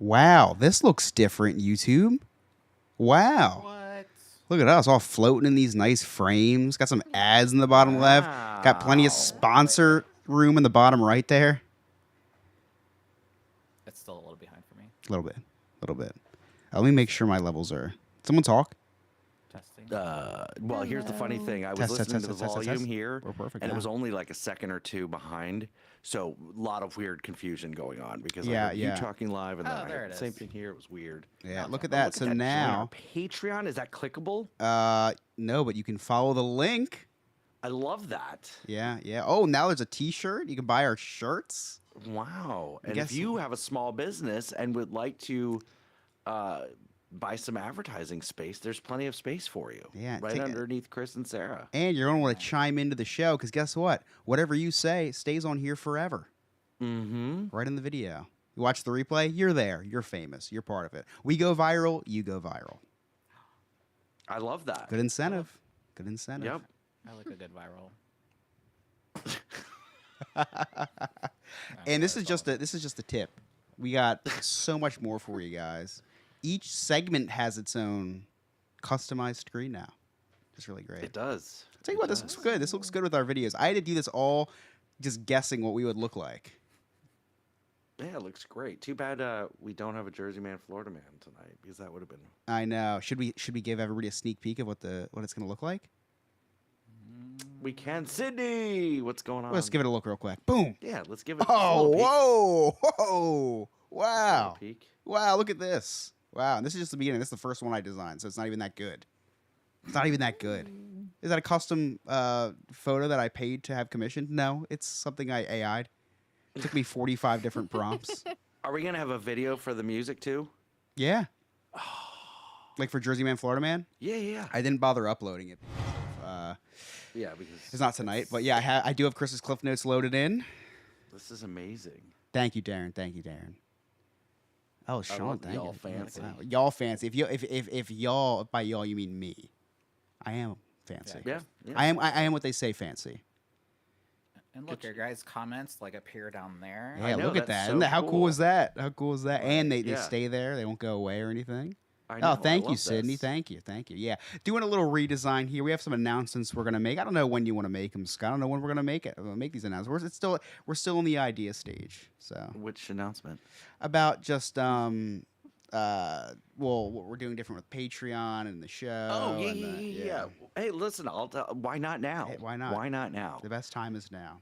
Wow, this looks different, YouTube. Wow. What? Look at us all floating in these nice frames. Got some ads in the bottom left. Got plenty of Wow. sponsor room in the bottom right there. It's still a little behind for me. A little bit. A little bit. Let me make sure my levels are... Someone talk. Testing. Well, here's the funny thing. I was Test, listening test, to the test, test, volume test. here, We're perfect and it now. was only like a second or two behind. So a lot of weird confusion going on because I Yeah, heard yeah. you talking live, and then Oh, I there heard it the same is. thing here. It was weird. Yeah, Okay. look at Oh, that. look So at that. Join now... our Patreon, is that clickable? No, but you can follow the link. I love that. Yeah, yeah. Oh, now there's a T-shirt. You can buy our shirts. Wow. And Guess- if you have a small business and would like to buy some advertising space, there's plenty of space for you. Yeah, Right take a- underneath Chris and Sarah. And you're going to want to chime into the show because guess what? Whatever you say stays on here forever. Mm-hmm. Right in the video. You watch the replay, you're there. You're famous. You're part of it. We go viral, you go viral. I love that. Good incentive. Good incentive. Yep. I like a good viral. And this is just a tip. We got so much more for you guys. Each segment has its own customized screen now. It's really great. It does. Tell you what, this looks good. This looks good with our videos. I had to do this all just guessing what we would look like. Yeah, it looks great. Too bad we don't have a Jersey Man, Florida Man tonight because that would have been. I know. Should we give everybody a sneak peek of what it's gonna look like? We can. Sydney, what's going on? Let's give it a look real quick. Boom. Yeah, let's give it. Oh, a peek. whoa, whoa, Slow wow, peek. wow! Look at this. Wow, and this is just the beginning. This is the first one I designed, so it's not even that good. It's not even that good. Is that a custom photo that I paid to have commissioned? No, it's something I AI'd. It took me 45 different prompts. Are we gonna have a video for the music too? Yeah. Like for Jersey Man, Florida Man? Yeah, yeah, I didn't bother uploading it. yeah. Because It's not tonight, but yeah, I do have Chris's Cliff Notes loaded in. this is amazing. Thank you, Darren. Thank you, Darren. Oh, Sean, love the thank y'all you. fancy. Wow. Y'all fancy. If y'all, by y'all you mean me, I am fancy. Yeah, yeah. I am what they say fancy. And look, your guys' comments like appear down there. Yeah, know, look at that's that. so Isn't that. How cool cool. is that? How cool is that? And they Yeah. stay there. They won't go away or anything. I know, Oh, I thank you, love Sydney. this. Thank you. Thank you. Yeah. Doing a little redesign here. We have some announcements we're going to make. I don't know when you want to make them, Scott. I don't know when we're going to make it. Make these announcements. We're still in the idea stage. So Which announcement? about just what we're doing different with Patreon and the show. Oh, yeah, and yeah, the- yeah. Hey, listen, why not now? Hey, why not? Why not now? The best time is now.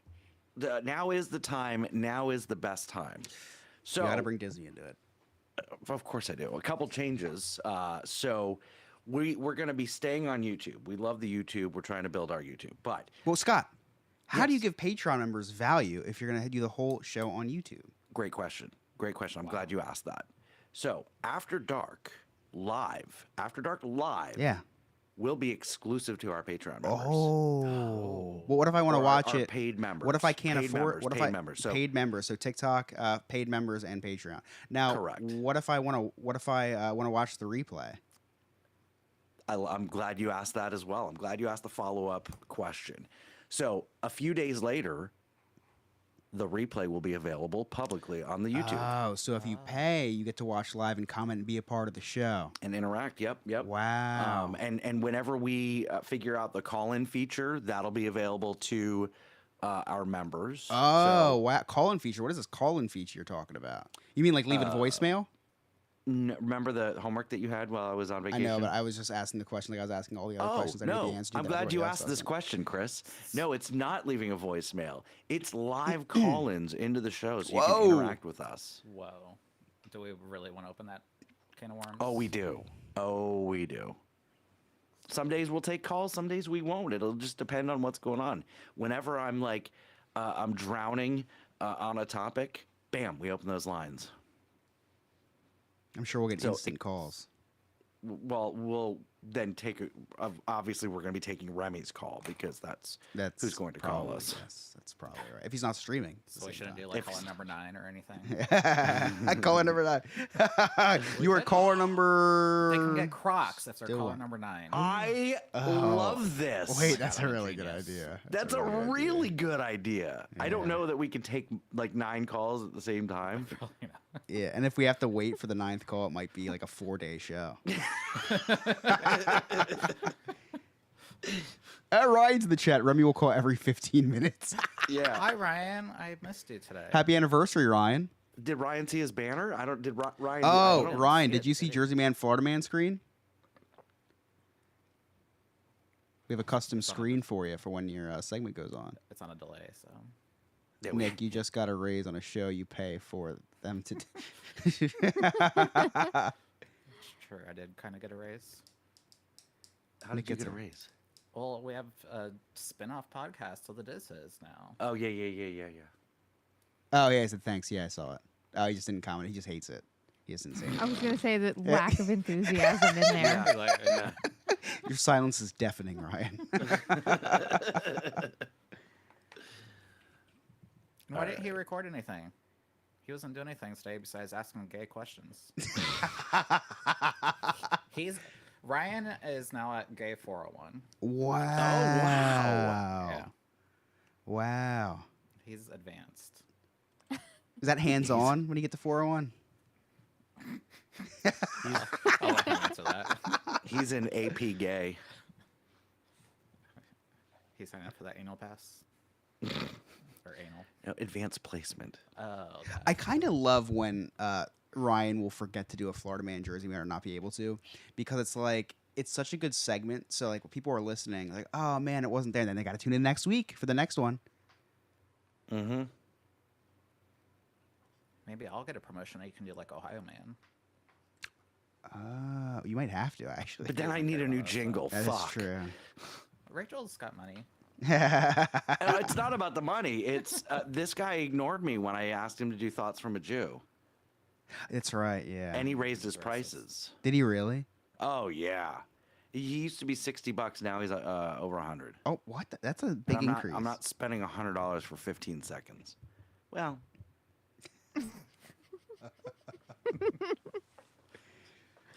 Now is the time. Now is the best time. So You got to bring Disney into it. Of course I do. A couple changes. So we're going to be staying on YouTube. We love the YouTube. We're trying to build our YouTube. But Well, Scott, how do you Yes. give Patreon members value if you're going to do the whole show on YouTube? great question. Great question. I'm glad you asked that. So After Dark Live Yeah. will be exclusive to our Patreon members. Oh. Well, what if I want to Or watch our it? paid members. What if I can't Paid afford? members, What if paid I members. So paid members? So TikTok, paid members, and Patreon. Now, Correct. what if I want to? What if I want to watch the replay? I'm glad you asked that as well. I'm glad you asked the follow-up question. So a few days later, the replay will be available publicly on the YouTube Oh, so if you pay, you get to watch live and comment and be a part of the show. and interact. Yep. Wow. And whenever we figure out the call-in feature, that'll be available to our members. Oh, wow. Call-in feature. What is this call-in feature you're talking about? You mean like leaving a voicemail? Remember the homework that you had while I was on I vacation? know, but I was just asking the question like I was asking all the other Oh, questions. I knew no. the answer to. I'm That's glad what you I was asked this asking. question, Chris. No, it's not leaving a voicemail. It's live call-ins into the show so you can Whoa. interact with us. Whoa. Do we really want to open that can of worms? Oh, we do. Oh, we do. Some days we'll take calls, some days we won't. It'll just depend on what's going on. Whenever I'm like, I'm drowning on a topic, bam, we open those lines. I'm sure we'll get So, instant calls. Well, we'll then obviously, we're going to be taking Remy's call because that's who's going to call probably- us. Yes, that's probably right. If he's not streaming. at the So we same shouldn't time. do like If- caller number 9 or anything. Caller number 9. You were caller number. They can get Crocs if they're Still caller one. number 9. I love this. Wait, that's a Having a really good genius. idea. That's a really good idea. really good idea. I don't Yeah. know that we can take like 9 calls at the same time. You know. Yeah, and if we have to wait for the 9th call, it might be like a 4-day show. Ryan's in the chat. Remy will call every 15 minutes. Yeah. Hi, Ryan. I missed you today. Happy anniversary, Ryan. Did Ryan see his banner? I don't. Did Ryan? Oh, didn't Ryan, see did it. you see Jersey Man, Florida Man screen? We have a custom screen for you for when your segment goes on. It's on a delay, so. Yeah, Nick, you just got a raise on a show you pay for them to. Sure, I did kind of get a raise. How Nick did you gets get a a- raise? Well, we have a spin-off podcast of the Disses now. Oh yeah. Oh yeah, I said thanks. Yeah, I saw it. Oh, he just didn't comment. He just hates it. He just didn't say I anything. was gonna say that lack of enthusiasm in there. Yeah, like, Yeah. Your silence is deafening, Ryan. why didn't he record anything? He wasn't doing anything today besides asking gay questions. Ryan is now at Gay 401. Wow. Yeah, Wow. he's advanced. Is that hands on when you get to 401? I'll let him answer that. He's an AP gay. He signed up for that anal pass. Or anal. No, advanced placement. Oh, I kind of love when Ryan will forget to do a Florida Man Jersey Man or not be able to, because it's like it's such a good segment. So like when people are listening, like, oh man, it wasn't there. And then they got to tune in next week for the next one. Mm-hmm. maybe I'll get a promotion. You can do like Ohio Man. You might have to actually. But then I need a new jingle. That is Fuck. true. Rachel's got money. It's not about the money. It's this guy ignored me when I asked him to do Thoughts from a Jew, It's right. Yeah. and he raised his Racist. prices. Did he really? Oh yeah, he used to be $60. Now he's over 100. Oh, what? That's a big increase. I'm not spending $100 for 15 seconds. Well,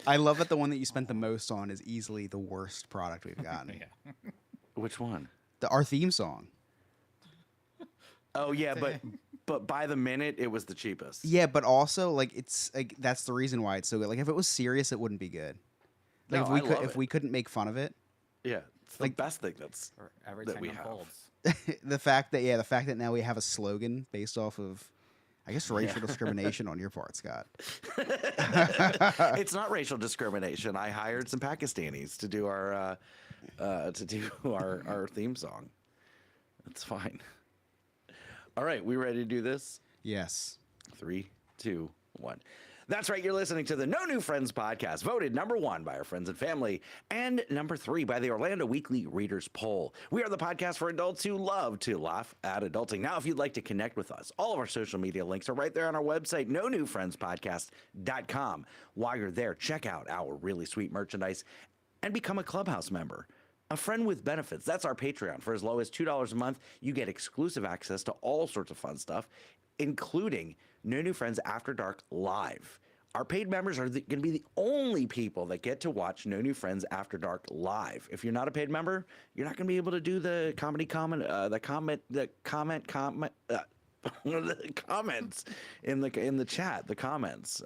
I love that the one that you spent the most on is easily the worst product we've gotten. Yeah. which one? Our theme song. Oh yeah, but by the minute it was the cheapest. Yeah, but also like it's like that's the reason why it's so good. Like if it was serious, it wouldn't be good. Like No, if we I could, love if it. we couldn't make fun of it, Yeah, it's the Like- best thing that's. Or every That time we it have. folds. the fact that now we have a slogan based off of, I guess, racial discrimination on your part, Scott. It's not racial discrimination. I hired some Pakistanis to do our our theme song. It's fine. All right, we ready to do this? Yes. 3, 2, 1. That's right. You're listening to the No New Friends podcast, voted #1 by our friends and family, and #3 by the Orlando Weekly Readers Poll. We are the podcast for adults who love to laugh at adulting. Now, if you'd like to connect with us, all of our social media links are right there on our website, nonewfriendspodcast.com. While you're there, check out our really sweet merchandise and become a Clubhouse member. A friend with benefits. That's our Patreon. For as low as $2 a month, you get exclusive access to all sorts of fun stuff, including No New Friends After Dark Live. Our paid members are going to be the only people that get to watch No New Friends After Dark live. If you're not a paid member, you're not going to be able to do the comedy comment, the comments in the chat, the comments,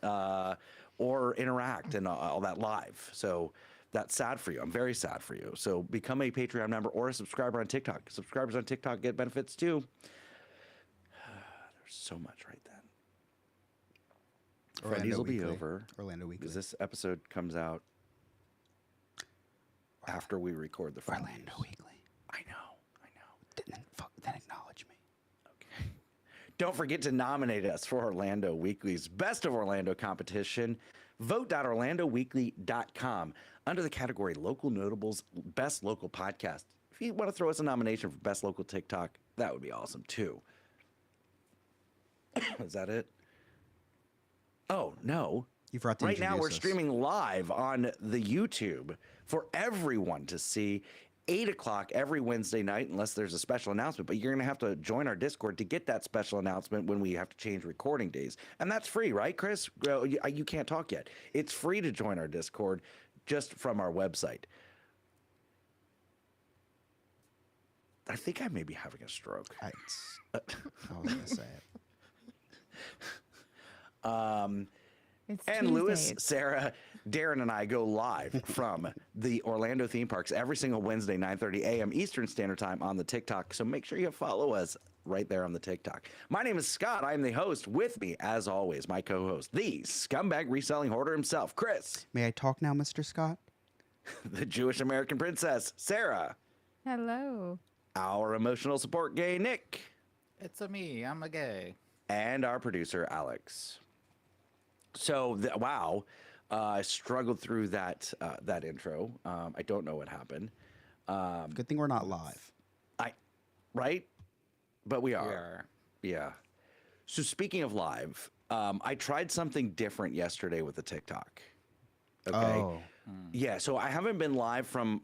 or interact and all that live. So that's sad for you. I'm very sad for you. So become a Patreon member or a subscriber on TikTok. Subscribers on TikTok get benefits too. There's so much right then. Freddy's will be over Orlando Weekly. because this episode comes out after we record the Fridays. Orlando Weekly. I know. Then acknowledge me. Okay. Don't forget to nominate us for Orlando Weekly's Best of Orlando competition. Vote.orlandoweekly.com under the category Local Notables Best Local Podcast. If you want to throw us a nomination for Best Local TikTok, that would be awesome too. Is that it? Oh, no. You forgot to Right now, we're introduce us. streaming live on the YouTube for everyone to see. 8 o'clock every Wednesday night, unless there's a special announcement. But you're going to have to join our Discord to get that special announcement when we have to change recording days. And that's free, right, Chris? Well, you can't talk yet. It's free to join our Discord just from our website. I think I may be having a stroke. I was going to say it. It's And Lewis, Tuesdays. Sarah, Darren, and I go live from the Orlando theme parks every single Wednesday, 9:30 a.m. Eastern Standard Time on the TikTok. So make sure you follow us right there on the TikTok. My name is Scott. I am the host. With me, as always, my co-host, the scumbag reselling hoarder himself, Chris, May I talk now, Mr. Scott? the Jewish American princess, Sarah, Hello. our emotional support gay, Nick, It's a me. I'm a gay. and our producer, Alex. So, wow, I struggled through that intro. I don't know what happened. Good thing we're not live. Right? But we We are. are. Yeah. So speaking of live, I tried something different yesterday with the TikTok. Okay. Oh. Yeah. So I haven't been live from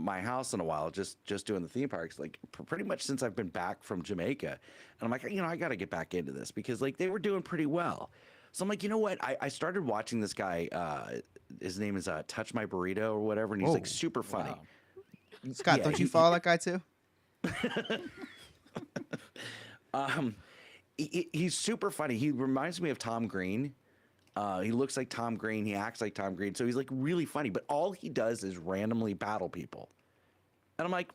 my house in a while, just doing the theme parks, like pretty much since I've been back from Jamaica. And I'm like, I got to get back into this because like they were doing pretty well. So I'm like, you know what? I started watching this guy. His name is Touch My Burrito or whatever, and he's like Whoa. super funny. Wow. Scott, Yeah, don't you he- follow that guy too? He's super funny. He reminds me of Tom Green. He looks like Tom Green. He acts like Tom Green. So he's like really funny. But all he does is randomly battle people. And I'm like,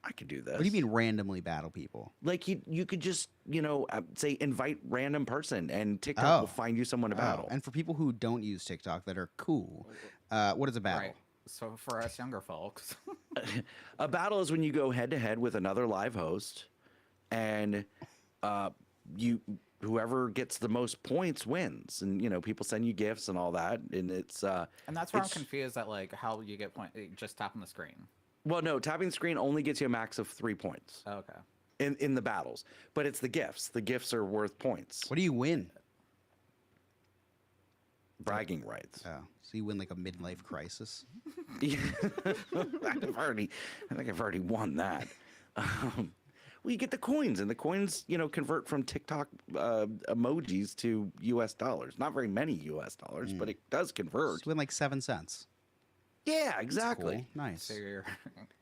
I could do this. What do you mean randomly battle people? Like you could just say invite random person and TikTok Oh. will find you someone to Oh, battle. and for people who don't use TikTok that are cool, what is a battle? Right. So for us younger folks, A battle is when you go head to head with another live host, and whoever gets the most points wins. And people send you gifts and all that, and it's and that's where I'm It's- confused at like how you get point. Just tap on the screen. well, no, tapping the screen only gets you a max of 3 points Okay. in the battles, but it's the gifts. The gifts are worth points. What do you win? Bragging rights. Oh, so you win like a midlife crisis. I think I've already won that. Well, you get the coins, and the coins, convert from TikTok emojis to U.S. dollars. Not very many U.S. dollars, but it does convert. Just win like 7 cents. Yeah, That's exactly. cool. Nice. So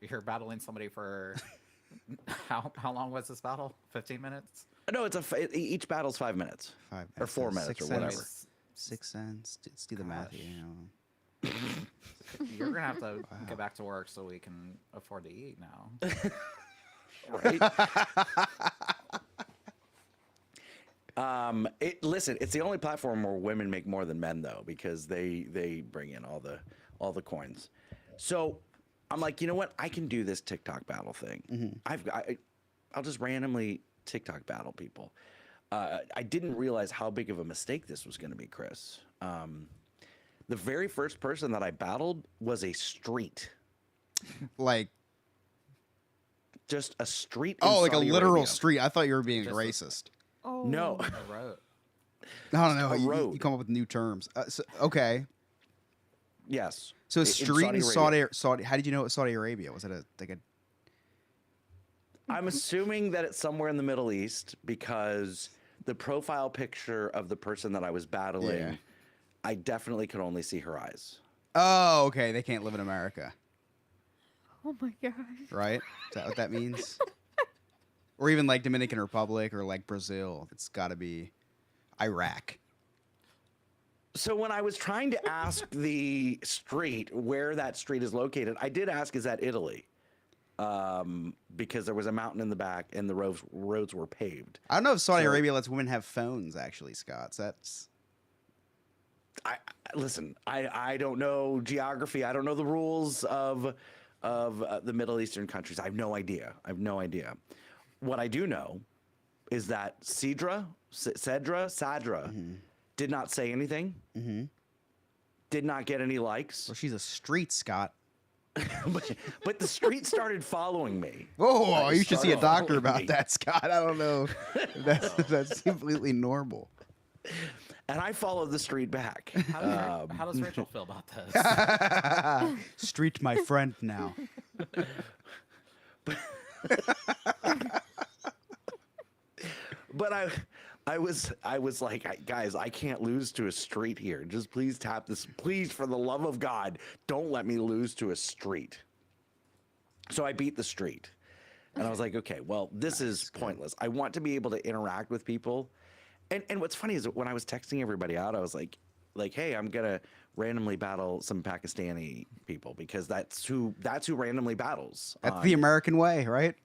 you're battling somebody for how long was this battle? 15 minutes. No, each battle's 5 minutes. 5 or 4 minutes 6 or cents. whatever. 6 cents. Let's do the math. Gosh. You You're gonna have to get back to work so we can afford to eat now. Right? Listen, it's the only platform where women make more than men though, because they bring in all the coins. So I'm like, you know what? I can do this TikTok battle thing. I'll just randomly TikTok battle people. I didn't realize how big of a mistake this was going to be, Chris. The very first person that I battled was a street, like, just a street. oh, in like a Saudi literal Arabia. street. I thought you were being Just a- racist. Oh. No. I wrote. I don't know. a You road. come up with new terms. Okay. Yes. So a In street in Arabia. Saudi. How did you know it was Saudi Arabia? Was it a I'm assuming that it's somewhere in the Middle East because the profile picture of the person that I was battling, Yeah. I definitely could only see her eyes. Oh, okay. They can't live in America, Oh my gosh. right? Is that what that means? Or even like Dominican Republic or like Brazil. It's got to be Iraq. So when I was trying to ask the street where that street is located, I did ask, is that Italy? Because there was a mountain in the back and the roads were paved. I don't know if Saudi So- Arabia lets women have phones, actually, Scott. So that's Listen, I don't know geography. I don't know the rules of the Middle Eastern countries. I have no idea. What I do know is that Sadra did not say anything. Did not get any likes. well, she's a street, Scott. but the street started following me. Whoa, you should see a started doctor following about me. that, Scott. I don't know. That's completely normal. And I followed the street back. How does Rachel feel about this? Street, my friend now. But I was like, guys, I can't lose to a street here. Just please tap this. Please, for the love of God, don't let me lose to a street. So I beat the street. And I was like, okay, well, this is pointless. I want to be able to interact with people And what's funny is that when I was texting everybody out, I was like, hey, I'm gonna randomly battle some Pakistani people because that's who randomly battles. That's the American way, right?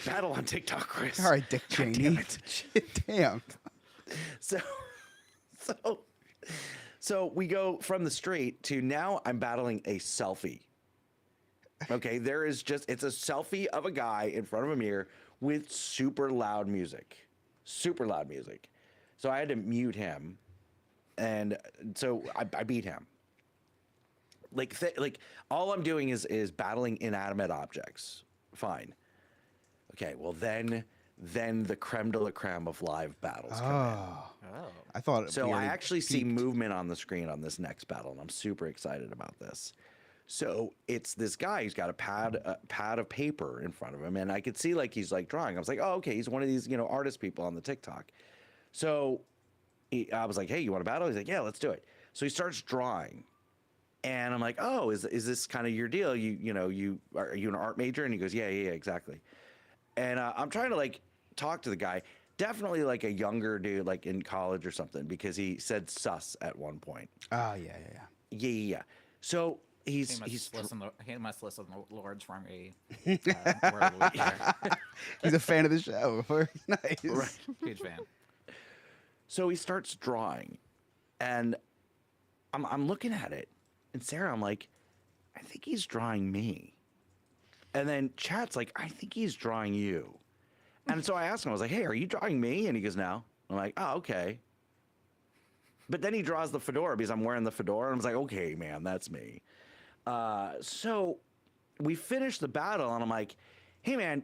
battle on TikTok, Chris. All right, Dick God Cheney. damn it. Shit, damn. So, so we go from the street to now I'm battling a selfie. Okay, it's a selfie of a guy in front of a mirror with super loud music. Super loud music. So I had to mute him. And so I beat him. Like all I'm doing is battling inanimate objects. Fine. Okay, well then the creme de la creme of live battles come in. Oh, Oh. I thought. So we I already actually see peaked. movement on the screen on this next battle, and I'm super excited about this. So it's this guy who's got a pad of paper in front of him, and I could see like he's like drawing. I was like, oh, okay, he's one of these artist people on the TikTok. So I was like, hey, you want to battle? He's like, yeah, let's do it. So he starts drawing, and I'm like, oh, is this kind of your deal? Are you an art major? And he goes, yeah, exactly. And I'm trying to like talk to the guy. Definitely like a younger dude, like in college or something, because he said sus at one point. Oh yeah. Yeah. So He he's must listen to Lords from a word of the week there. He's a fan of the show. Very nice. right. Huge fan. So he starts drawing, and I'm looking at it, and Sarah, I'm like, I think he's drawing me. And then Chat's like, I think he's drawing you. And so I asked him, I was like, hey, are you drawing me? And he goes, no. I'm like, oh, okay. But then he draws the fedora because I'm wearing the fedora. And I was like, okay, man, that's me. So we finished the battle, and I'm like, hey, man,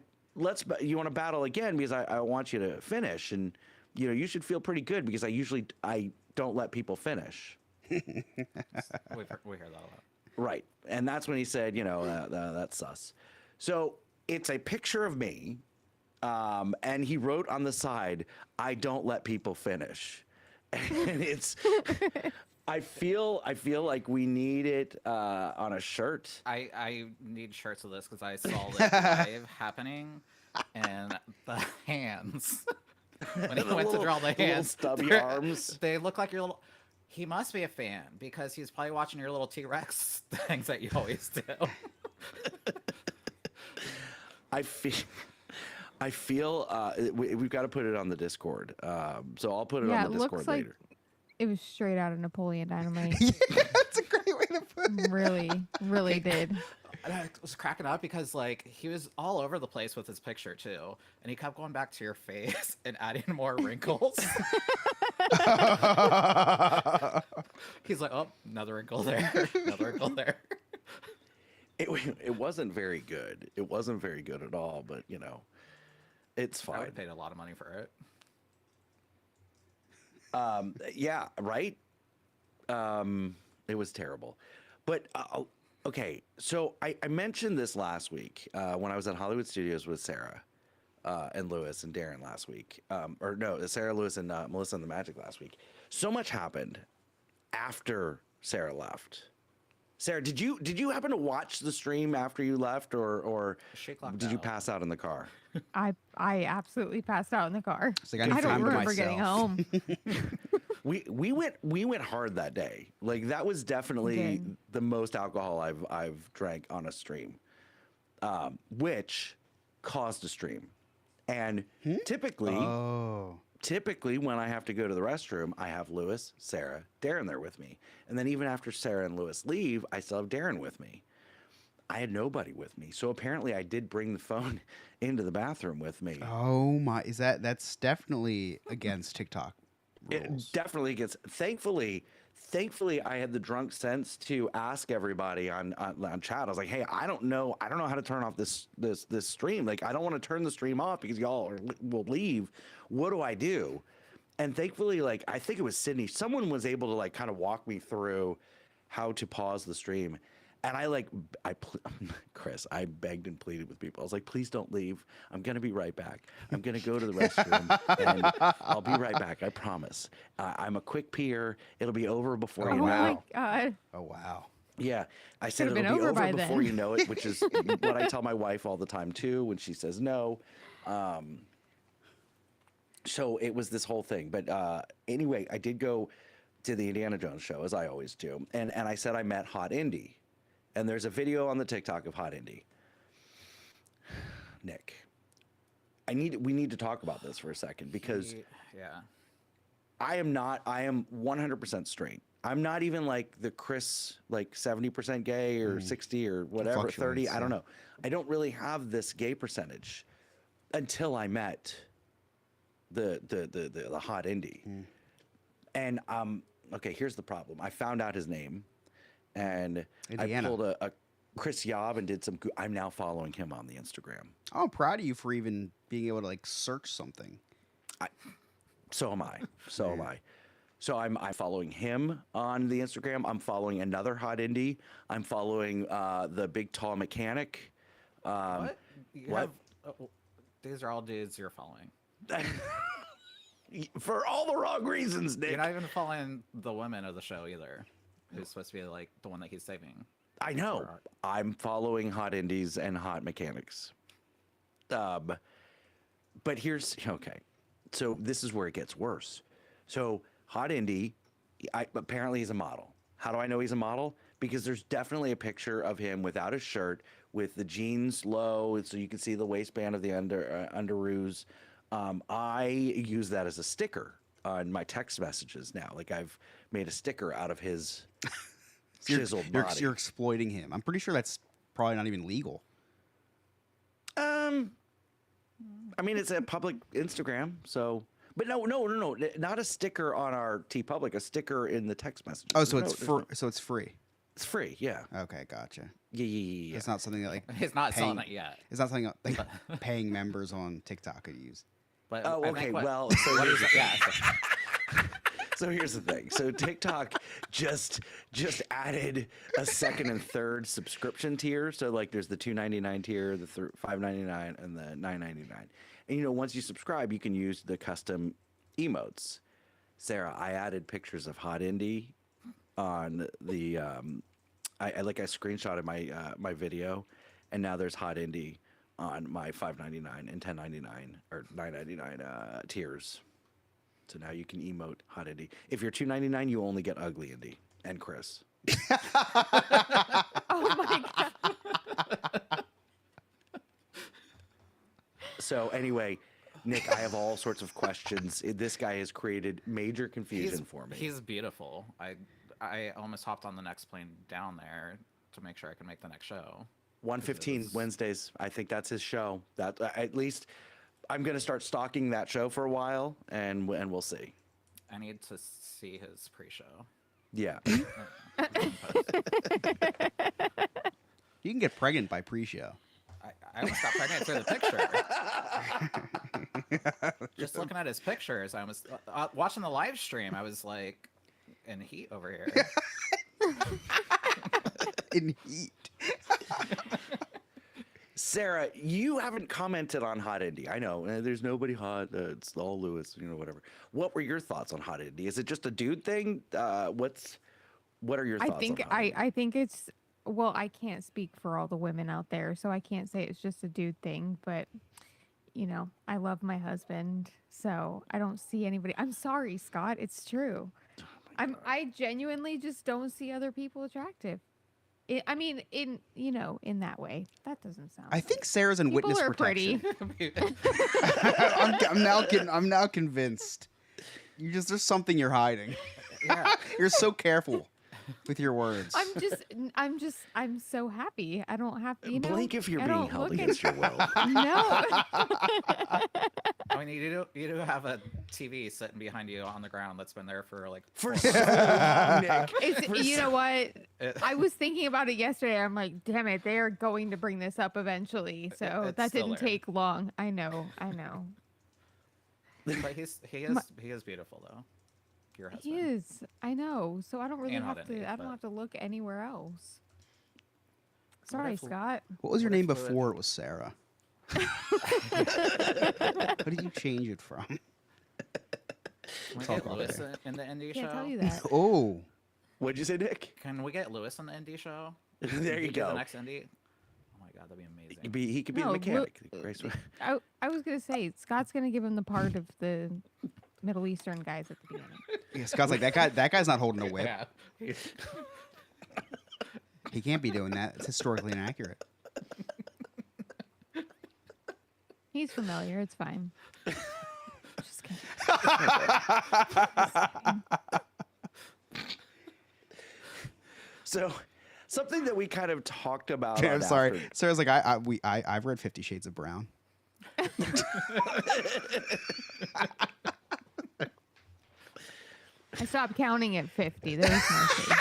you want to battle again because I want you to finish. And, you should feel pretty good because I don't let people finish. We hear that a lot. Right. And that's when he said, that's sus. So it's a picture of me. And he wrote on the side, I don't let people finish. And I feel like we need it on a shirt. I need shirts of this because I saw it live happening, and the hands. When he went to draw the little hands, stubby they're- arms. They look like your little. He must be a fan because he's probably watching your little T-Rex things that you always do. I feel we've got to put it on the Discord. So I'll put it Yeah, on the it looks Discord like later. it was straight out of Napoleon Dynamite. Yeah, that's a great way to put it. really did. And I was cracking up because like he was all over the place with his picture too, and he kept going back to your face and adding more wrinkles. He's like, oh, another wrinkle there, another wrinkle there. It wasn't very good. It wasn't very good at all. But it's I fine. would have paid a lot of money for it. Yeah, right. It was terrible, but okay. So I mentioned this last week when I was at Hollywood Studios with Sarah and Lewis and Darren last week, or no, Sarah, Lewis, and Melissa and the Magic last week. So much happened after Sarah left. Sarah, did you happen to watch the stream after you left, or She clocked did you out. pass out in the car? I absolutely passed out in the car. It's like, I need I don't time to remember getting myself. home. We went hard that day. Like that was definitely did. the most alcohol I've drank on a stream, which caused a stream. And typically when I have to go to the restroom, I have Lewis, Sarah, Darren there with me. And then even after Sarah and Lewis leave, I still have Darren with me. I had nobody with me. So apparently I did bring the phone into the bathroom with me. Oh my! That's definitely against TikTok It rules. definitely gets. Thankfully, I had the drunk sense to ask everybody on chat. I was like, "Hey, I don't know how to turn off this stream. Like, I don't want to turn the stream off because will leave. What do I do?" And thankfully, like I think it was Sydney. Someone was able to like kind of walk me through how to pause the stream. And Chris, I begged and pleaded with people. I was like, please don't leave. I'm going to be right back. I'm going to go to the restroom and I'll be right back. I promise. I'm a quick peer. It'll be over before Oh you know. my god. Oh wow! Yeah, I said Could've it'll been be over over by before then. you know it, which is what I tell my wife all the time too when she says no. So it was this whole thing. But anyway, I did go to the Indiana Jones show as I always do, and I said I met Hot Indy, and there's a video on the TikTok of Hot Indy. Nick, we need to talk about this for a second because Yeah. I am 100% straight. I'm not even like the Chris, like 70% gay or 60 or whatever, 30. fluctuates, I don't yeah. know. I don't really have this gay percentage until I met the Hot Indy. And okay, here's the problem. I found out his name, and Indiana. I pulled a Chris Yob and did some. I'm now following him on the Instagram. I'm proud of you for even being able to like search something. So am I. So am I. So I'm following him on the Instagram. I'm following another Hot Indie. I'm following the big tall mechanic. What? You what? These are all dudes you're following. For all the wrong reasons, Nick. You're not even following the women of the show either, who's supposed to be like the one that he's saving. I know. I'm following Hot Indies and Hot Mechanics. But here's okay. So this is where it gets worse. So Hot Indie, apparently he's a model. How do I know he's a model? Because there's definitely a picture of him without his shirt, with the jeans low, so you can see the waistband of the underoos. I use that as a sticker on my text messages now. Like I've made a sticker out of his chiseled body. You're exploiting him. I'm pretty sure that's probably not even legal. I mean, it's a public Instagram, so. But no, not a sticker on our TeePublic. A sticker in the text messages. Oh, so There's so it's free. It's free, yeah. Okay, gotcha. Yeah. It's not something that like He's not paying, selling it yet. It's not something like paying members on TikTok could use. But Oh, I okay. think what- Well, so what here's is the it? Yeah. So here's the thing. So TikTok just added a second and third subscription tier. So like there's the $2.99 tier, the $5.99, and the $9.99. And you know, once you subscribe, you can use the custom emotes. Sarah, I added pictures of Hot Indie on the I screenshotted my my video, and now there's Hot Indie on my $5.99 and $10.99 or $9.99 tiers. So now you can emote Hot Indie. If you're $2.99, you only get Ugly Indie and Chris. Oh my god. So anyway, Nick, I have all sorts of questions. This guy has created major confusion for me. He's beautiful. I almost hopped on the next plane down there to make sure I could make the next show. 1:15 Wednesdays. I think that's his show. That at least I'm gonna start stalking that show for a while, and we'll see. I need to see his pre-show. Yeah. You can get pregnant by pre-show. I almost got pregnant through the picture. Just looking at his pictures, I was watching the live stream. I was like, in heat over here. In heat. Sarah, you haven't commented on Hot Indie. I know there's nobody hot. It's all Lewis, whatever. What were your thoughts on Hot Indie? Is it just a dude thing? What are your thoughts? I think on Hot Indie? I think it's, well, I can't speak for all the women out there, so I can't say it's just a dude thing, but I love my husband, so I don't see anybody. I'm sorry, Scott, it's true. I genuinely just don't see other people attractive. In that way. That doesn't sound I think Sarah's in people witness are protection. pretty. I'm now convinced. There's something you're hiding. Yeah. You're so careful with your words. I'm so happy. I don't have to, Blink if you're I being don't held look against your will. No. I mean, you do have a TV sitting behind you on the ground that's been there for like For 4 so months. long, Nick. You know what? It- I was thinking about it yesterday. I'm like, damn it, they are going to bring this up eventually. So It's that still didn't there. take long. I know. But he is beautiful though. Your husband. He is. I know. So I don't really And have Hot to. Indie, I don't but- have to look anywhere else. Sorry, if- Scott. What was your What name if- before it was Sarah? What did you change it from? Can we Talk get about Lewis it. in the indie Can't show? tell you that. Oh, What'd you say, Nick? Can we get Lewis on the indie show? There Can you he do go. The next indie. Oh my god, that'd be amazing. He could be No, the mechanic. Grace- I was gonna say Scott's gonna give him the part of the Middle Eastern guys at the beginning. Yeah, Scott's like, that guy's not holding a whip. Yeah. He can't be doing that. It's historically inaccurate. He's familiar. It's fine. Just kidding. So, something that we kind of talked about. I'm on sorry. After- Sarah's like, I've read 50 Shades of Brown. I stopped counting at 50. There's no shade.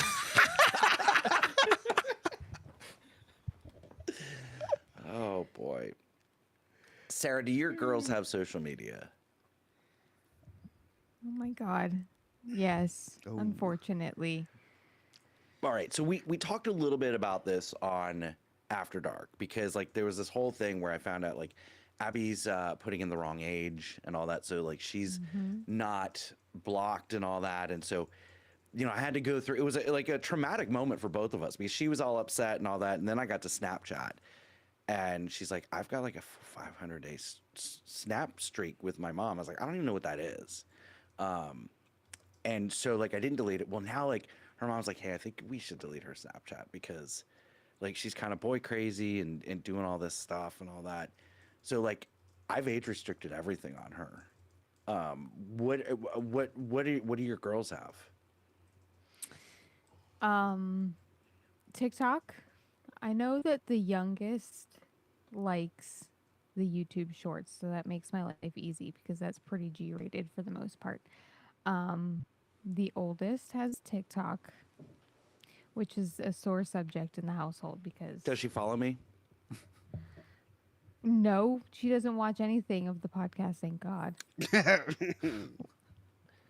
Oh boy. Sarah, do your girls have social media? Oh my God. Yes. Oh. Unfortunately. All right, so we talked a little bit about this on After Dark because like there was this whole thing where I found out like Abby's putting in the wrong age and all that, so like she's not blocked and all that, and so you know I had to go through. It was like a traumatic moment for both of us because she was all upset and all that, and then I got to Snapchat, and she's like, "I've got like a 500-day snap streak with my mom." I was like, "I don't even know what that is," and so like I didn't delete it. Well, now like her mom's like, "Hey, I think we should delete her Snapchat because like she's kind of boy crazy and doing all this stuff and all that." So like I've age restricted everything on her. What do your girls have? TikTok. I know that the youngest likes the YouTube shorts, so that makes my life easy because that's pretty G-rated for the most part. The oldest has TikTok, which is a sore subject in the household because Does she follow me? no, she doesn't watch anything of the podcast, thank God.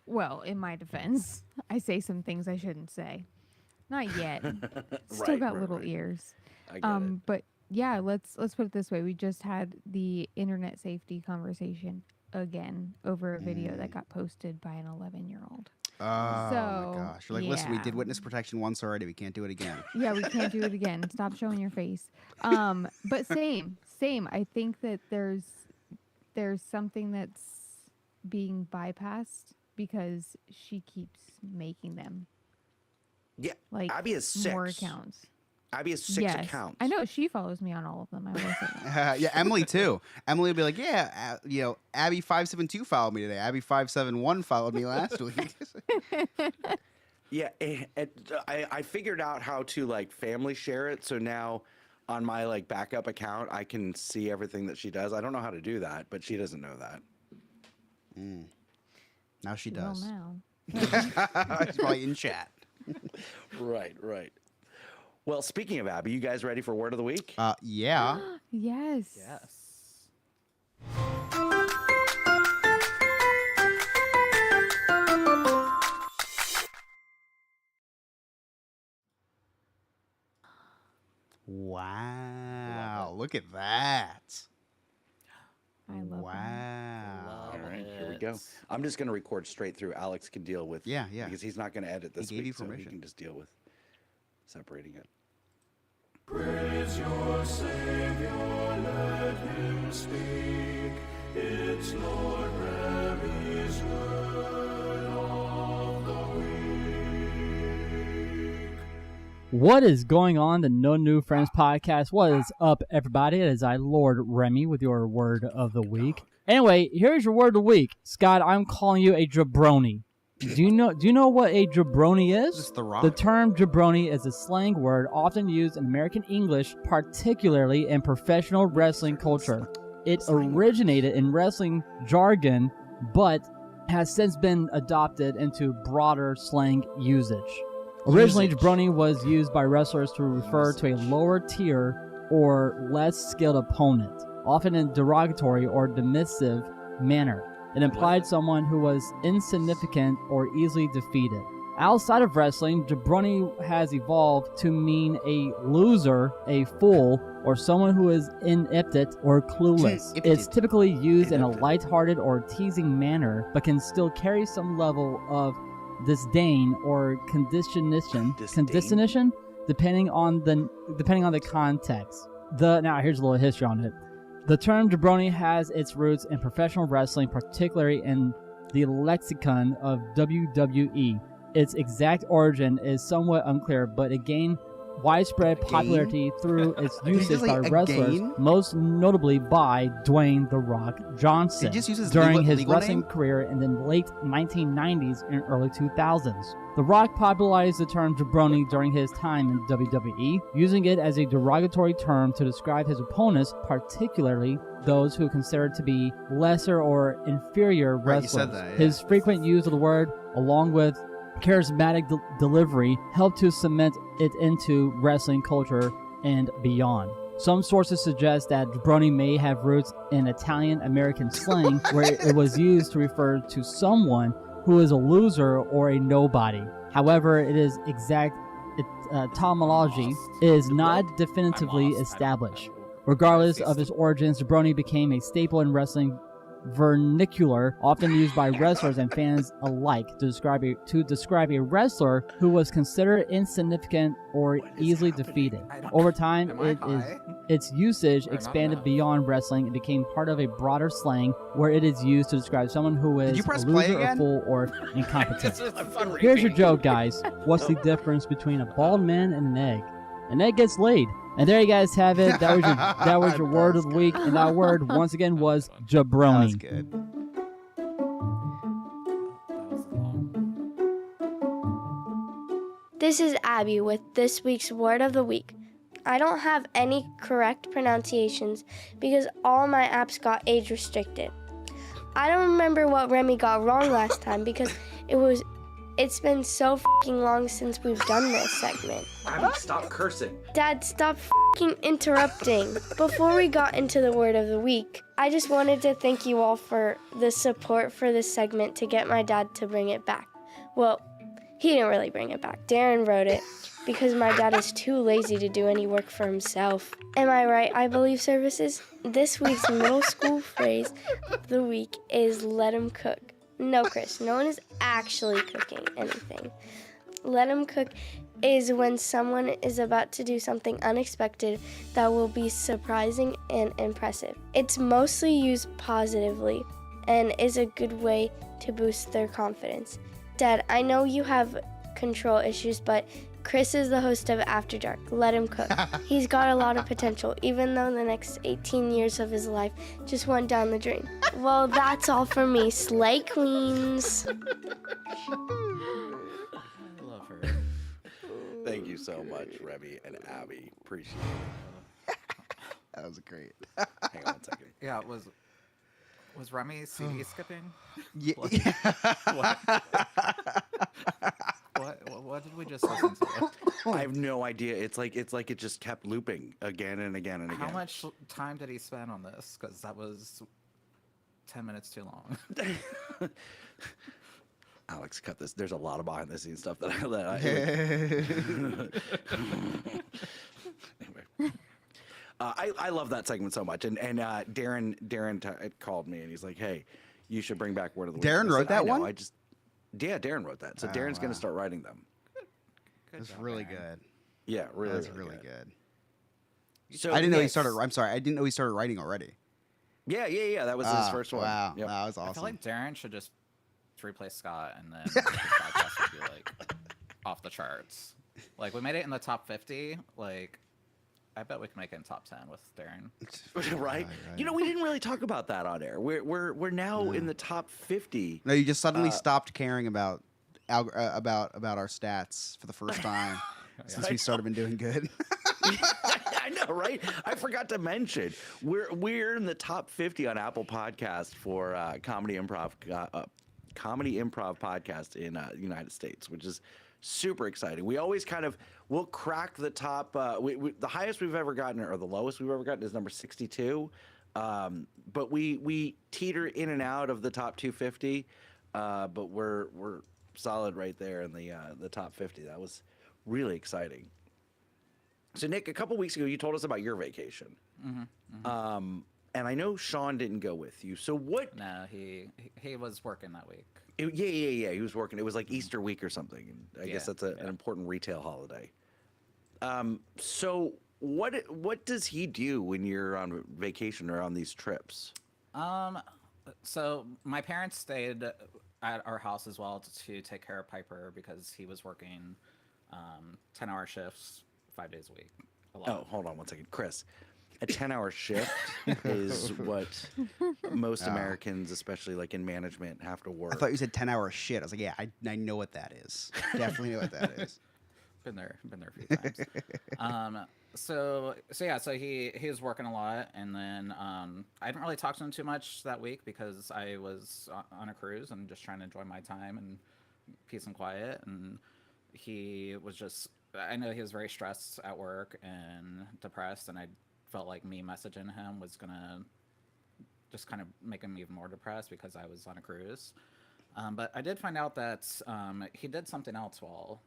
Well, in my defense, I say some things I shouldn't say. Not yet. Still Right, got right, little right. ears. I get it. But yeah, let's put it this way. We just had the internet safety conversation again over a video that got posted by an 11-year-old. Oh my So, gosh! You're like, listen, we did yeah. witness protection once already. We can't do it again. Yeah, we can't do it again. Stop showing your face. But same. I think that there's something that's being bypassed because she keeps making them. Yeah, Like Abby has more 6. accounts. Abby has 6 Yes. accounts. I know she follows me on all of them. I will say that. Yeah, Emily too. Emily will be like, yeah, Abby 572 followed me today. Abby 571 followed me last week. Yeah, I figured out how to like family share it. So now on my like backup account, I can see everything that she does. I don't know how to do that, but she doesn't know that. Now she Well, does. now. She's probably in chat. Right. Well, speaking of Abby, you guys ready for word of the week? Yeah. Yes. Yes. Wow. Look at that. I love that. Wow. All right, here we go. I'm just going to record straight through. Alex can deal with. Yeah. Because he's not going to edit this gave week, you so he permission. can just deal with separating it. Praise your Savior, let him speak. It's Lord Remy's word of the week. What is going on? The No New Friends podcast. What is up, everybody? It is I, Lord Remy, with your word of the week. Anyway, here's your word of the week. Scott, I'm calling you a jabroni. Do you know what a jabroni is? Just the rock. The term jabroni is a slang word often used in American English, particularly in professional wrestling culture. It originated in wrestling jargon, but has since been adopted into broader slang usage. Originally, Usage. jabroni was used by wrestlers to refer to a lower tier or less skilled opponent, often in a derogatory or dismissive manner. It implied someone who was insignificant or easily defeated. Outside of wrestling, jabroni has evolved to mean a loser, a fool, or someone who is inept or clueless. It's typically used in a lighthearted or teasing manner, but can still carry some level of disdain or condition, depending on the context. Now here's a little history on it. The term jabroni has its roots in professional wrestling, particularly in the lexicon of WWE. Its exact origin is somewhat unclear, but it gained widespread popularity through its usage by wrestlers, most notably by Dwayne "The Rock" Johnson He just uses during his legal wrestling name? career in the late 1990s and early 2000s. The Rock popularized the term jabroni during his time in WWE, using it as a derogatory term to describe his opponents, particularly those who considered to be lesser or inferior Right, you wrestlers. said that, yeah. His frequent use of the word, along with charismatic delivery, helped to cement it into wrestling culture and beyond. Some sources suggest that jabroni may have roots in Italian-American slang, where it was used to refer to someone who is a loser or a nobody. However, its exact etymology is not definitively established. Regardless of its origins, jabroni became a staple in wrestling vernacular, often used by wrestlers and fans alike to describe a wrestler who was considered insignificant or easily defeated. Over time, Am I high? its usage Or not expanded enough? beyond wrestling and became part of a broader slang where it is used to describe someone who is you a press play loser, or again? fool, or incompetent. It's just fun Here's your reading. joke, guys. What's the difference between a bald man and an egg? An egg gets laid. And there you guys have it. That was your word of the week, and that word once again was That was jabroni. good. That was long. This is Abby with this week's Word of the Week. I don't have any correct pronunciations because all my apps got age restricted. I don't remember what Remy got wrong last time because it's been so f***ing long since we've done this segment. Abby, stop cursing. Dad, stop f***ing interrupting. Before we got into the Word of the Week, I just wanted to thank you all for the support for this segment to get my dad to bring it back. Well, he didn't really bring it back. Darren wrote it because my dad is too lazy to do any work for himself. Am I right, I Believe Services? This week's middle school phrase of the week is let 'em cook. No, Chris, no one is actually cooking anything. Let 'em cook is when someone is about to do something unexpected that will be surprising and impressive. It's mostly used positively and is a good way to boost their confidence. Dad, I know you have control issues, but Chris is the host of After Dark. Let him cook. He's got a lot of potential, even though the next 18 years of his life just went down the drain. Well, that's all for me. Slay Queens. I love her. Thank you so much, Remy and Abby. Appreciate it. That was great. Hang on one second. Yeah, was Remy CD skipping? Yeah. What did we just listen to? I have no idea. It's like it just kept looping again and again and again. How much time did he spend on this? Because that was 10 minutes too long. Alex, cut this. There's a lot of behind the scenes stuff that I anyway. I love that segment so much, and Darren called me and he's like, "Hey, you should bring back Word of the Week." Darren I wrote said, that "I know, one? Yeah, Darren wrote that. So Oh, Darren's wow. gonna start writing them. That's really good. Yeah, really, That's really really good. So I didn't know he yes. started. I'm sorry. I didn't know he started writing already. Yeah. That was his Ah, first one. Wow, Yep. that was I feel awesome. like Darren should just replace Scott, and then the podcast would be like off the charts. Like we made it in the top 50. Like I bet we can make it in top 10 with Darren. right? You know, we didn't really talk about that on air. We're now in the top 50. No, you just suddenly stopped caring about about our stats for the first time since we started been doing good. I know, right? I forgot to mention we're in the top 50 on Apple Podcast for comedy improv podcast in the United States, which is super exciting. We always we'll crack the top. The highest we've ever gotten, or the lowest we've ever gotten, is number 62. But we teeter in and out of the top 250. But we're solid right there in the top 50. That was really exciting. So Nick, a couple weeks ago, you told us about your vacation. And I know Sean didn't go with you. So what? No, he was working that week. Yeah. He was working. It was like Easter week or something. And I guess Yeah, that's an important retail holiday. So what does he do when you're on vacation or on these trips? So my parents stayed at our house as well to take care of Piper because he was working 10-hour shifts 5 days a week. A lot. Oh, hold on one second, Chris. A 10-hour shift is what most Americans, especially like in management, have to work. I thought you said 10-hour shit. I was like, yeah, I know what that is. Definitely know what that is. Been there a few times. So he was working a lot, and then I didn't really talk to him too much that week because I was on a cruise and just trying to enjoy my time and peace and quiet. And he was just, I know he was very stressed at work and depressed, and I felt like me messaging him was gonna just kind of make him even more depressed because I was on a cruise. But I did find out that he did something else while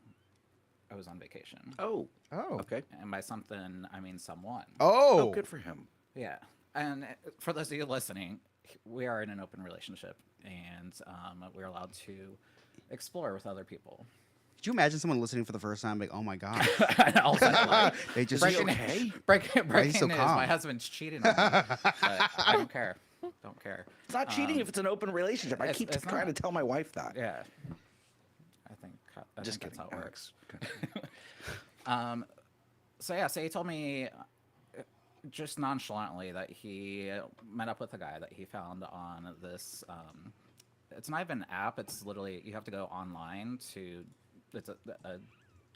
I was on vacation. Oh, Oh. okay. And by something, I mean someone. Oh, Oh. good for him. Yeah. And for those of you listening, we are in an open relationship, and we're allowed to explore with other people. Could you imagine someone listening for the first time, like, oh my god, And all of a sudden, like, they just breaking, okay? breaking Why is he so news, calm? my husband's cheating on me. But I don't care. Don't care. It's not cheating if it's an open relationship. I it's- keep it's trying not. to tell my wife that. Yeah. I Just think kidding. that's how it works. Alex. So he told me just nonchalantly that he met up with a guy that he found on this. It's not even an app. It's literally you have to go online to. It's a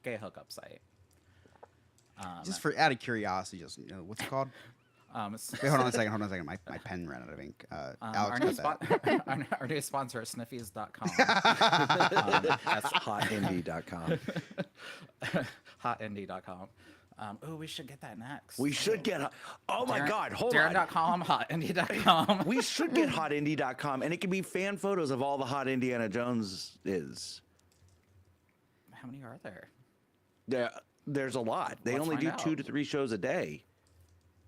gay hookup site. just for out of curiosity, just what's it called? Wait, hold on a second. My pen ran out of ink. Alex, our new sponsor is Sniffies.com. That's hotindie.com. Hotindie.com. Oh, we should get that next. We should get. Oh my God! Hold on. Darren.com, hotindie.com. We should get hotindie.com, and it can be fan photos of all the hot Indiana Jones is. How many are there? There's a lot. They Let's only find do 2 out. to 3 shows a day,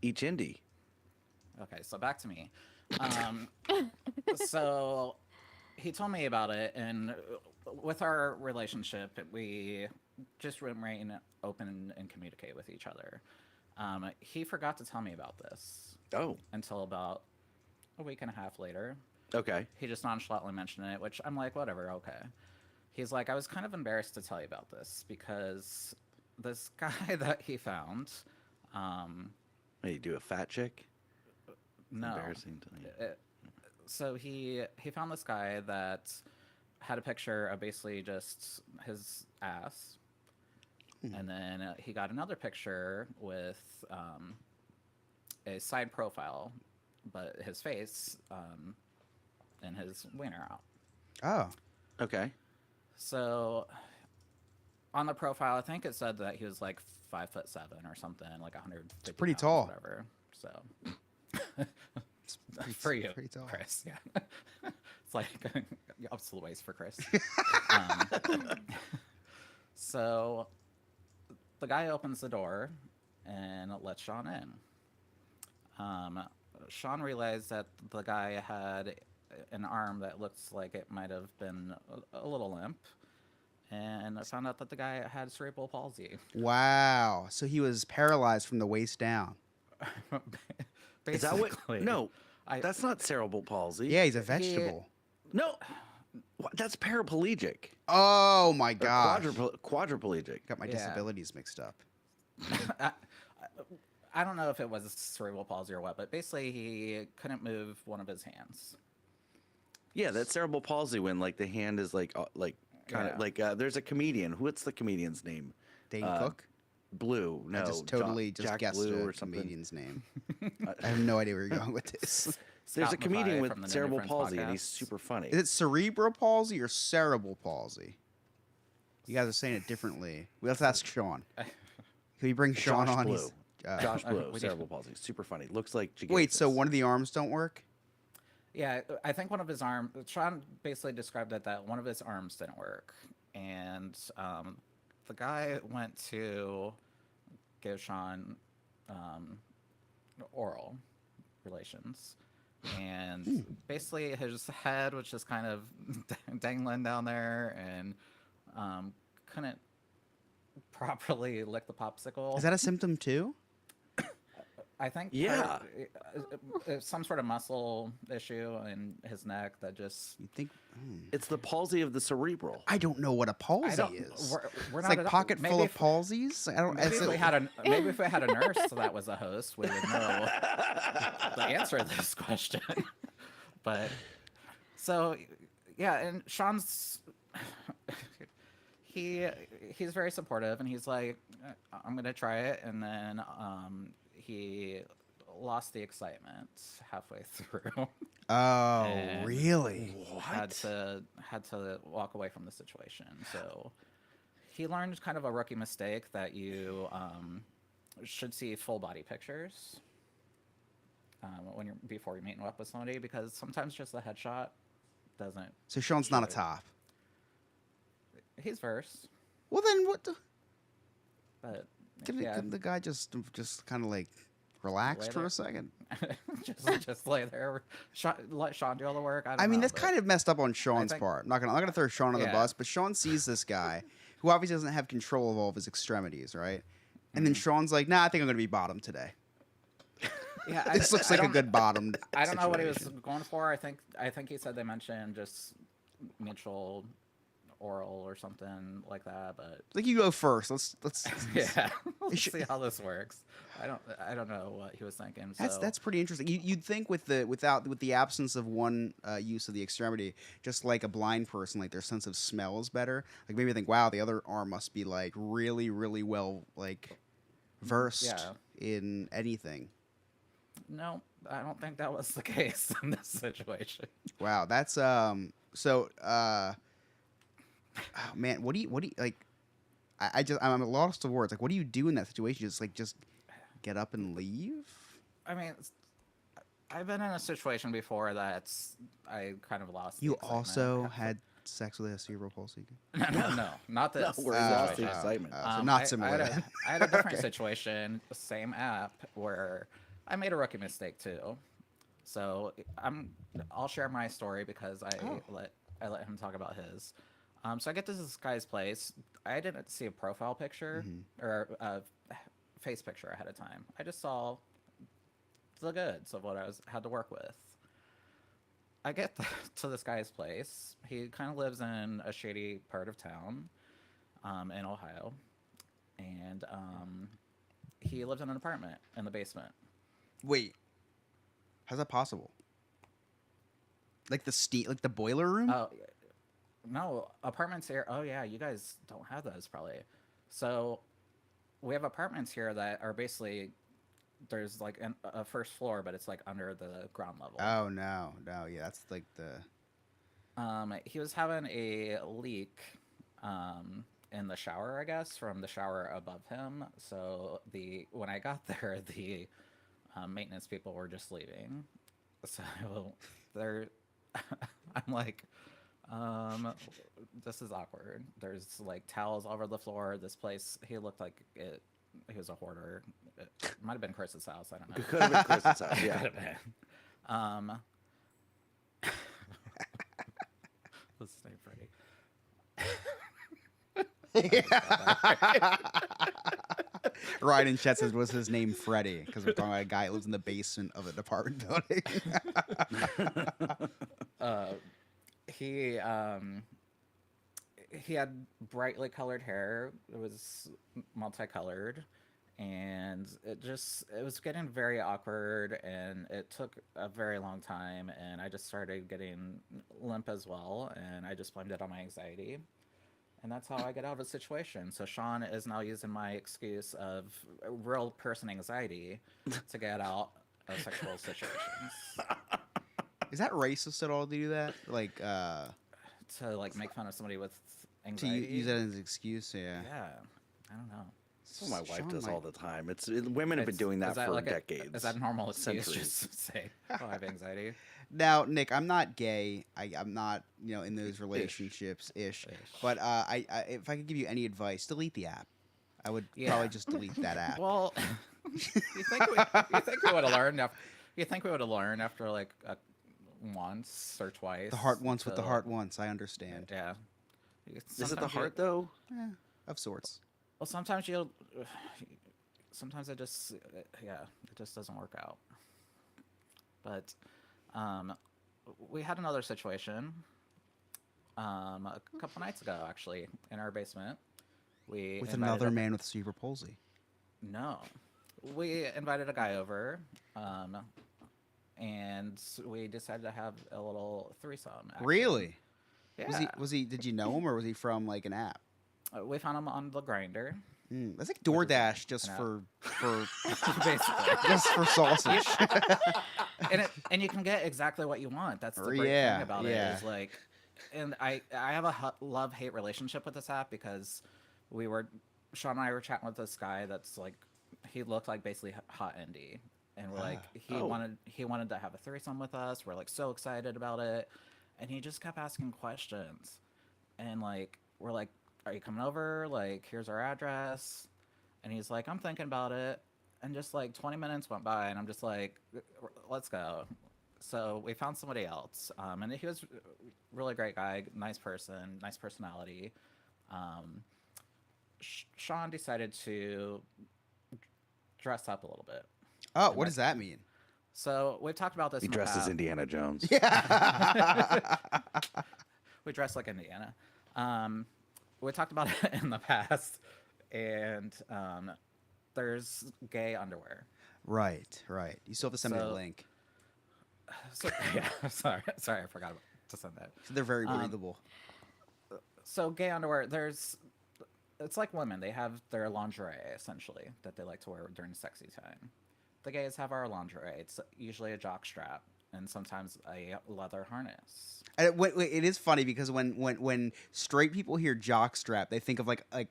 each indie. Okay, so back to me. So he told me about it, and with our relationship, we just remain open and communicate with each other. He forgot to tell me about this Oh, until about a week and a half later. okay. He just nonchalantly mentioned it, which I'm like, whatever, okay. He's like, I was kind of embarrassed to tell you about this because this guy that he found, Hey, you do a fat chick? no. Embarrassing to me. So he found this guy that had a picture of basically just his ass, and then he got another picture with a side profile, but his face and his wiener out. oh, Okay. So on the profile, I think it said that he was like 5'7" or something, like 150. pretty pounds, tall. whatever. So pretty- for you, pretty tall. Chris. Yeah, it's like up to the waist for Chris. So the guy opens the door and lets Sean in. Sean realized that the guy had an arm that looks like it might have been a little limp, and I found out that the guy had cerebral palsy. wow. So he was paralyzed from the waist down. Is that what? Basically. No, I- that's not cerebral palsy. Yeah, he's a vegetable. No, that's paraplegic. Oh my Or gosh. quadriplegic. Got my Yeah. disabilities mixed up. I don't know if it was cerebral palsy or what, but basically he couldn't move one of his hands. Yeah, that's cerebral palsy when like the hand is like kind of Yeah. like there's a comedian. What's the comedian's name? Dane Uh, Cook? Blue. No, I just totally just Jack guessed Blue a or something. comedian's name. I have no idea where you're going with this. There's Scott a comedian Mackay with from the No New cerebral Friends palsy, and he's podcast. super funny. Is it cerebral palsy or cerebral palsy? You guys are saying it differently. Let's ask Sean. Can we bring Sean Josh on? Blue. He's, Josh Blue, we do. cerebral palsy, super funny. Looks like wait, so Gigantus. one of the arms don't work? Yeah, I think one of his arms. Sean basically described it that one of his arms didn't work, and the guy went to give Sean oral relations, and basically his head was just kind of dangling down there, and couldn't properly lick the popsicle. Is that a symptom too? I think Yeah. some sort of muscle issue in his neck that just You think? It's the palsy of the cerebral. I don't know what a palsy I don't. is. We're It's not like a- pocket maybe full of if- palsies. I don't. Maybe it's if, we a- had a, maybe if we had a nurse that was a host, we would know the answer to this question. But so yeah, and Sean's he's very supportive, and he's like, I'm gonna try it, and then he lost the excitement halfway through. Oh, And- really? had to walk away from the situation. So he learned kind of a rookie mistake that you should see full body pictures when you're before you're meeting up with somebody, because sometimes just a headshot doesn't. So Sean's not a Sure. top. He's verse, Well, then what? but Can the guy just kind of like relax Lay for there. a second? just lay there, let Sean do all the work. I don't I mean, know, that's but- kind of messed up on Sean's think- part. I'm not gonna throw Sean on the Yeah. bus, but Sean sees this guy who obviously doesn't have control of all of his extremities, right? And then Sean's like, "Nah, I think I'm gonna be bottom today. Yeah, This looks like a don't- good bottom." I don't know what he was situation. going for. I think he said they mentioned just mutual oral or something like that, but Like, you go first. Let's. yeah, let's should- see how this works. I don't know what he was thinking. That's pretty interesting. You'd think with the absence of one use of the extremity, just like a blind person, like their sense of smell is better. Like maybe think, wow, the other arm must be like really, really well like versed Yeah. in anything. No, I don't think that was the case in this situation. Wow, that's so oh, man, what do you like? I'm lost of words. Like, what do you do in that situation? Just get up and leave? I mean, I've been in a situation before I kind of lost. the You excitement. also had sex with a cerebral palsy? no, not this. we're situation. lost the excitement. So not I similar. had then. I had a different situation, same app, where I made a rookie mistake too. So I'll share my story because I let him talk about his. So I get to this guy's place. I didn't see a profile picture or a face picture ahead of time. I just saw the goods of what I had to work with. I get to this guy's place. He kind of lives in a shady part of town, in Ohio, and he lived in an apartment in the basement. Wait, how's that possible? Like the boiler room? Oh, no, apartments here. Oh yeah, you guys don't have those probably. So we have apartments here that are basically there's like a first floor, but it's like under the ground level. Oh no, yeah, that's like the. He was having a leak in the shower, I guess, from the shower above him. So when I got there, the maintenance people were just leaving. So they're, I'm like, this is awkward. There's like towels all over the floor. This place, he looked like he was a hoarder. It might have been Chris's house. I don't know. It could have been Chris's house. Could Yeah. have been. What's his name, Freddie? Ryan Chet says, "Was his name Freddie?" Because we're talking about a guy who lives in the basement of an apartment building. He had brightly colored hair. It was multicolored, and it was getting very awkward, and it took a very long time, and I just started getting limp as well, and I just blamed it on my anxiety. And that's how I get out of a situation. So Sean is now using my excuse of real person anxiety to get out of sexual situations. Is that racist at all to do that? Like, To like make fun of somebody with to anxiety. use that as an excuse? Yeah. Yeah, I don't know. That's what my wife Sean does might- all the time. Women have been It's- doing that is for like decades. Is that a normal excuse? centuries. Just to say, oh, I have anxiety. Now, Nick, I'm not gay. I'm not, in those relationships ish. But I if I could give you any advice, delete the app. I would Yeah. probably just delete that app. Well, you think we would have learned You think we would have learned after like once or twice? The heart wants what the to- heart wants. I understand. Yeah. Is it the Sometimes you- heart though? Of sorts. Well, sometimes you'll. Sometimes it just, yeah, it just doesn't work out. But, we had another situation. A couple nights ago, actually, in our basement. We With invited another a- man with cerebral palsy. No, we invited a guy over, and we decided to have a little threesome. Actually. Really? Yeah. Was he? Did you know him, or was he from like an app? We found him on the grinder. That's like DoorDash, just an app. for Basically. just for sausage. and you can get exactly what you want. That's the great Yeah, thing about yeah. it is like, and I have a love-hate relationship with this app because Sean and I were chatting with this guy that's like, he looked like basically hot Indy, and we're like, he Oh. wanted to have a threesome with us. We're like so excited about it, and he just kept asking questions, and like we're like, are you coming over? Like, here's our address, and he's like, I'm thinking about it. And just like 20 minutes went by, and I'm just like, let's go. So we found somebody else, and he was a really great guy, nice person, nice personality. Sean decided to dress up a little bit. Oh, what does that mean? So we've talked about this. He in the dresses past. Indiana Jones. Yeah. We dress like Indiana. We talked about it in the past, and there's gay underwear. Right. You still have to send me the So- link. So, yeah, sorry, I forgot to send that. So they're very breathable. So gay underwear, it's like women. They have their lingerie essentially that they like to wear during sexy time. The gays have our lingerie. It's usually a jock strap and sometimes a leather harness. And it is funny because when straight people hear jockstrap, they think of like a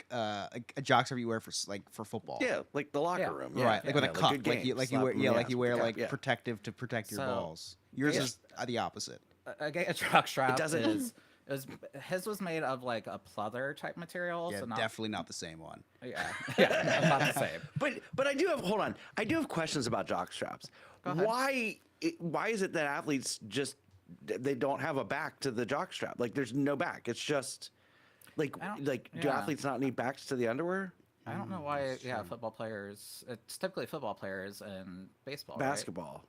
jockstrap you wear for football. Yeah, like the locker Yeah. room. Right, like with a good cup, like games. you Slap wear, them, yeah, like you wear protect- like yeah. protective to protect your So, balls. Yours yeah. is the opposite. A gay jock strap doesn't- his was made of like a pleather type material. Yeah, so not, definitely not the same one. yeah, not the same. But I do have hold on. I do have questions about jock straps. Go ahead. Why is it that athletes just they don't have a back to the jock strap? Like there's no back. It's just do yeah. athletes not need backs to the underwear? I don't know why. Yeah, football players. It's typically football players and baseball. Basketball.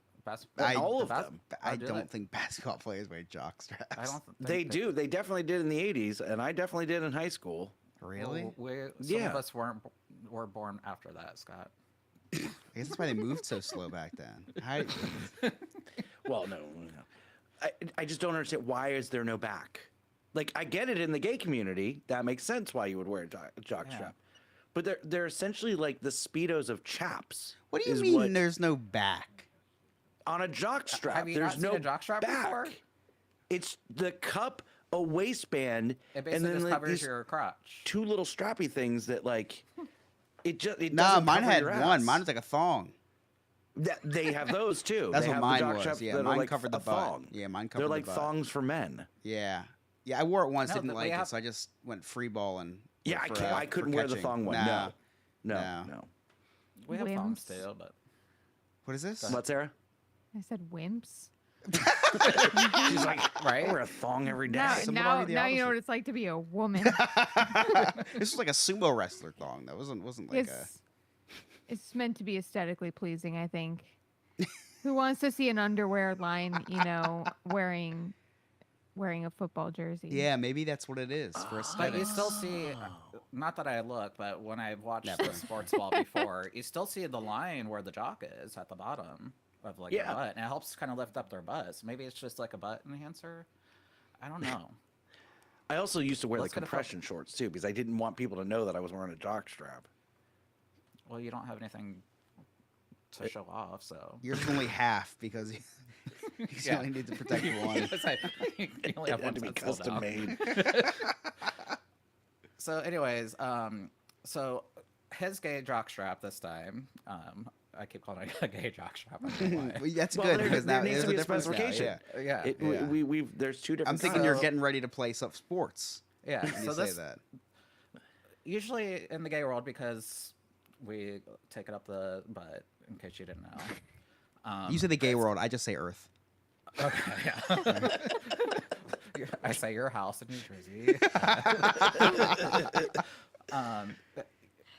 Right? all of Bas- them. I do don't they? think basketball players wear jockstraps. I don't. They do. They definitely did in the 80s, and I definitely did in high school. Really? Some Yeah. of us were born after that, Scott. I guess that's why they moved so slow back then. Well, no. I just don't understand. Why is there no back? Like, I get it in the gay community. That makes sense why you would wear a jock Yeah. strap. But they're essentially like the Speedos of chaps. What do you is mean what- there's no back? on a jock strap? Have you there's not seen no a jock strap back. before? It's the cup, a waistband, It and basically then just like, covers these your crotch. two little strappy things that like it Nah, doesn't mine cover had your one. ass. Mine was like a thong. They have those too. That's They what have mine the jock was. straps Yeah, that are mine like covered the a butt. thong. Yeah, mine covered They're the like butt. thongs for men. Yeah. Yeah, I wore it once, No, didn't but we like it, have- so I just went free balling. Yeah, I couldn't wear the thong one. Nah. No. We have thongs Wimps. too, but What is this? What, Sarah? I said wimps. She's like, Right? I wear a thong every day. Now, Some would now, argue the now you know opposite. what it's like to be a woman. This was like a sumo wrestler thong. That wasn't like It's meant to be aesthetically pleasing, I think. Who wants to see an underwear line, wearing a football jersey? Yeah, maybe that's what it is for But you aesthetics. still see, not that I look, but when I've watched Never. the sports ball before, you still see the line where the jock is at the bottom of like Yeah. the butt, and it helps kind of lift up their butts. Maybe it's just like a butt enhancer. I don't know. I also used to wear Let's like get a compression shorts too because I didn't want people to know that I was wearing a jock strap. Well, you don't have anything to show off, so. Yours is only half because you Yeah. only need to protect one. It's like, you only have It one had to be pencil custom now. made. So, anyways, so his gay jockstrap this time. I keep calling it a gay jockstrap. I don't know why. Well, that's Well, good there- because there now needs there's to be a difference now, specification. yeah. Yeah, Yeah. We've there's two different. I'm thinking you're So- getting ready to play some sports. yeah. When you So say this that. usually in the gay world, because we take it up the butt, in case you didn't know. You say the gay world. I just say Earth. Okay, yeah. I say your house in New Jersey. um,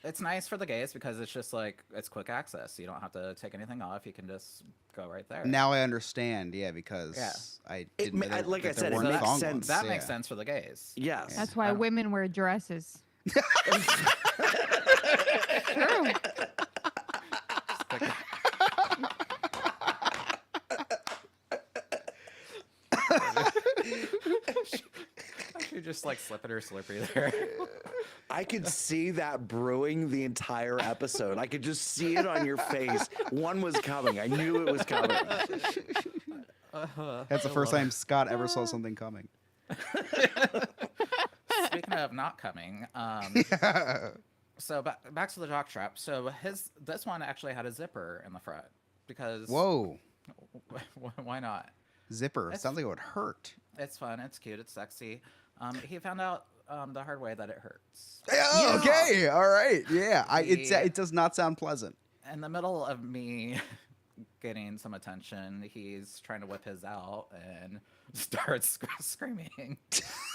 it's nice for the gays because it's just like it's quick access. You don't have to take anything off. You can just go right there. Now I understand. Yeah, because Yeah. I It didn't. ma- that- like I that said, there it weren't makes thong sense. ones. That Yeah. makes sense for the gays. Yes. That's why don't- women wear dresses. True. You're just like slipping her slippery there. I could see that brewing the entire episode. I could just see it on your face. One was coming. I knew it was coming. That's the first time Scott ever saw something coming. Speaking of not coming, so back to the jockstrap. So this one actually had a zipper in the front because Whoa, why not? zipper. That's- Sounds like it would hurt. It's fun. It's cute. It's sexy. He found out the hard way that it hurts. Oh, okay, all right, yeah. Yeah. It does not sound pleasant. In the middle of me getting some attention, he's trying to whip his out and starts screaming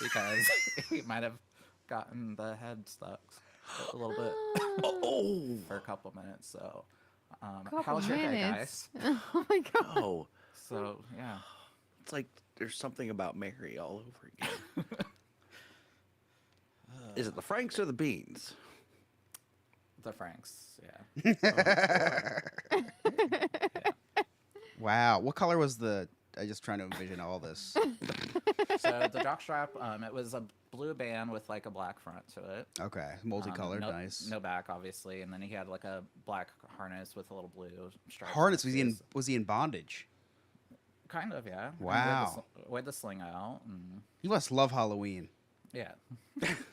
because he might have gotten the head stuck a little bit Oh. for a couple minutes. So, how Couple was your day, minutes. guys? Oh my god. Oh. So, yeah. It's like there's something about Mary all over again. Is it the Franks or the beans? The Franks, yeah. Wow, what color was the? I just trying to envision all this. So the jockstrap, it was a blue band with like a black front to it. Okay, multicolored, no, nice. No back, obviously, and then he had like a black harness with a little blue stripe. Harness. Was he in bondage? Kind of, yeah. And Wow. we had the sling out, and You must love Halloween. yeah.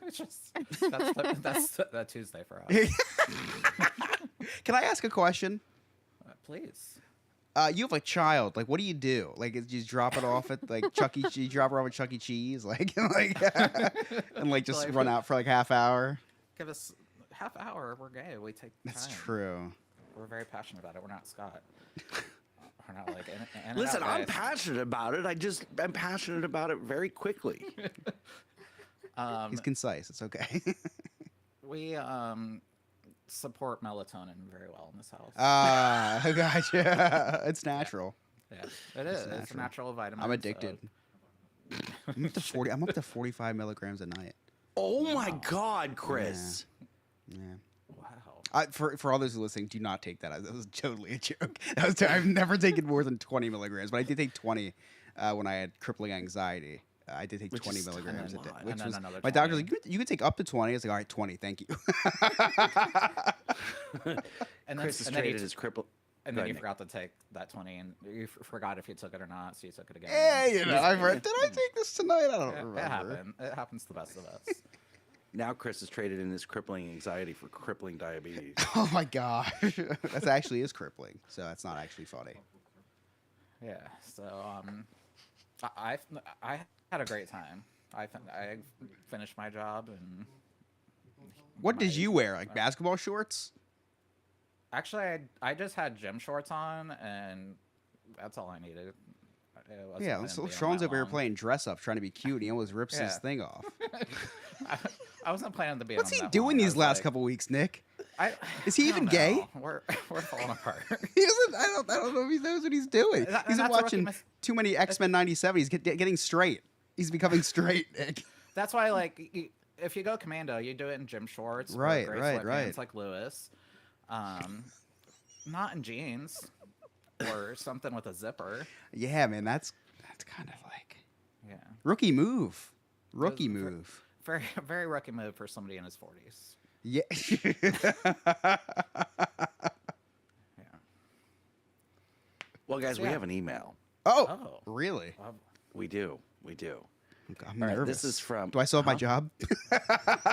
It's just that's the Tuesday for us. Can I ask a question? Please. You have a child. Like, what do you do? Like, you just drop it off at like Chuck E. Cheese? You drop her off at Chuck E. Cheese, like, and like just Like- run out for like half hour. Give us half hour. We're gay. We take time. That's true. We're very passionate about it. We're not Scott. We're not like in and Listen, out I'm guys. passionate about it. I'm passionate about it very quickly. He's concise. It's okay. We support melatonin very well in this house. I gotcha. It's natural. Yeah, it is. It's a natural. natural vitamin. I'm addicted. I'm up to 40. I'm up to 45 milligrams a night. Oh my God, Chris. Yeah. Wow. For all those who are listening, do not take that. That was totally a joke. I've never taken more than 20 milligrams, but I did take 20 when I had crippling anxiety. I did take Which 20 is still a milligrams a day, lot. which And then was another my doctor's 20. like, you could take up to 20. I was like, all right, 20, thank you. And Chris has and then traded his cripple. and Go then you ahead, Nick. forgot to take that 20, and you forgot if you took it or not, so you took it again. Hey, I've heard. Did I take this tonight? I don't It remember. happened. It happens to the best of us. Now Chris has traded in his crippling anxiety for crippling diabetes. Oh my gosh, that actually is crippling. So that's not actually funny. Yeah. So I had a great time. I finished my job, and What did you wear? Like basketball shorts? actually I just had gym shorts on, and that's all I needed. It wasn't Yeah, planning to be on Sean's that over here long. playing dress up, trying to be cute. And he almost rips his Yeah. thing off. I wasn't planning to be. What's on he that doing long. I these was last like, couple weeks, Nick? Is I he even don't gay? know. We're falling apart. He doesn't. I don't know if he knows what he's doing. And He's been that's a rookie watching too many X-Men '97. He's getting straight. He's becoming straight, Nick. That's why, like, if you go commando, you do it in gym shorts, or Right, gray right, sweatpants right. like Lewis, not in jeans or something with a zipper. Yeah, man, that's kind of like Yeah, rookie move. Rookie Those- move. very very rookie move for somebody in his 40s. Yeah. Yeah. Well, guys, So, we yeah. have an email. Oh, Oh. really? We do. We do. I'm All right, nervous. this is from. Do I still have my Huh? job?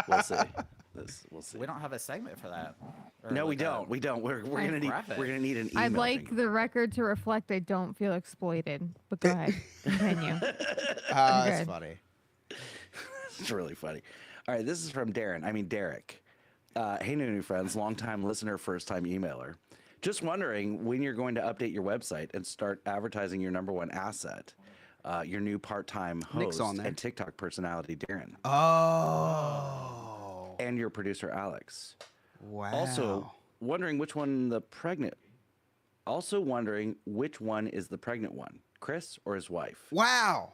We'll see. We'll see. We don't have a segment for that. Or No, we like a- don't. We don't. We're gonna need. graphic. We're gonna need an email. I'd like thing. the record to reflect I don't feel exploited. But go ahead. Continue. That's good. funny. It's really funny. All right, this is from Derek. Hey, new friends, longtime listener, first time emailer. Just wondering when you're going to update your website and start advertising your number one asset, your new part-time Nick's host on there. and TikTok personality, Darren, Oh. and your producer, Alex. Wow. Also wondering which one the pregnant. Also wondering which one is the pregnant one, Chris or his wife. Wow.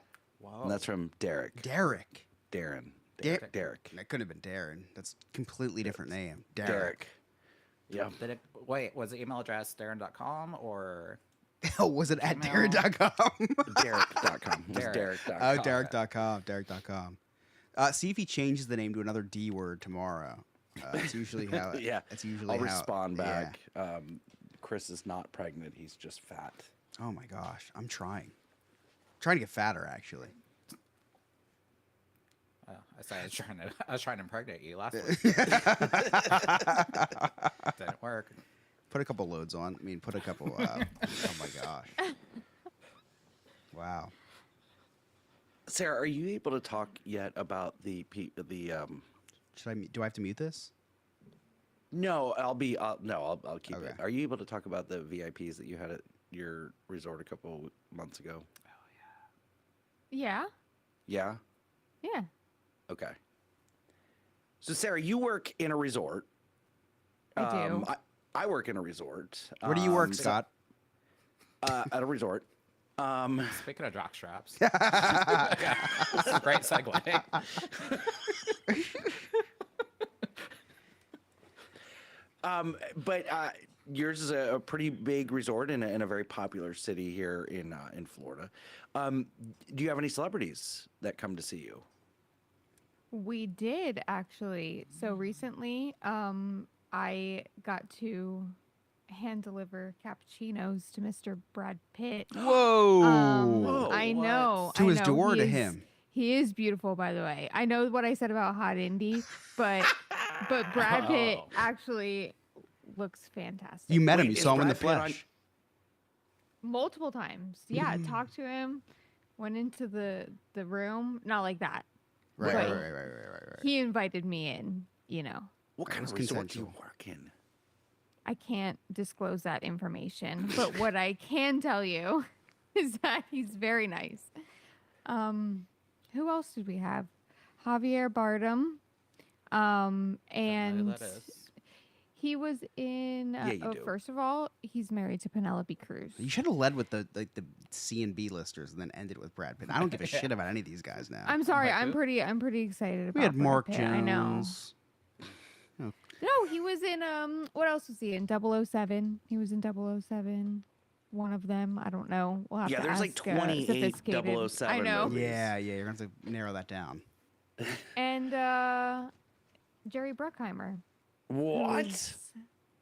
And that's from Derek. Derek. Darren. Derek. Derek. That couldn't have been Darren. That's a completely different name. Derek. Yeah. Did it, wait, was the email address darren.com or Oh, was it at Email. Darren.com? Derek.com. It was Derek. Derek.com. Oh, Derek.com. Derek.com. See if he changes the name to another D word tomorrow. It's usually how. Yeah. It's usually I'll how. respond yeah. back. Chris is not pregnant. He's just fat. Oh my gosh, I'm trying. Trying to get fatter, actually. oh, I said I was trying to impregnate you last week. Didn't work. Put a couple loads on. I mean, put a couple. Oh my gosh. Wow. Sarah, are you able to talk yet about the Should I? Do I have to mute this? No, I'll be. No, I'll keep Okay. it. Are you able to talk about the VIPs that you had at your resort a couple months ago? Yeah. Yeah. Yeah. Okay. So Sarah, you work in a resort. I do. I work in a resort. Where do you work, so- Scott? At a resort. Speaking of jock straps, yeah, this is a great segue. But yours is a pretty big resort in a very popular city here in Florida. Do you have any celebrities that come to see you? We did actually. So recently, I got to hand deliver cappuccinos to Mr. Brad Pitt. Whoa. Whoa, I what? know. To I his know. door or He to is- him? He is beautiful, by the way. I know what I said about hot indie, but Brad Pitt Oh. actually looks fantastic. You met him. Wait, You is saw him in the Brad Pitt on- flesh. Multiple times. Yeah, talked to him, went into the room, not like that. Right, Right. right. He invited me in, you know. What kind was of resort do you consensual. work in? I can't disclose that information, but what I can tell you is that he's very nice. Who else did we have? Javier Bardem. Don't know And who that is. he was in. Yeah, you do. First of all, he's married to Penelope Cruz. You should have led with the C and B listers and then ended with Brad Pitt. I don't give a shit about any of these guys now. I'm sorry. Like I'm who? pretty excited about. we had Brad Mark Pitt, Jones. I know. No, he was in. What else was he in? 007. He was in 007. One of them. I don't know. We'll have Yeah, to there's like ask, 28 sophisticated. 007 I know. movies. Yeah, you're going to have to narrow that down. And Jerry Bruckheimer. who What? was-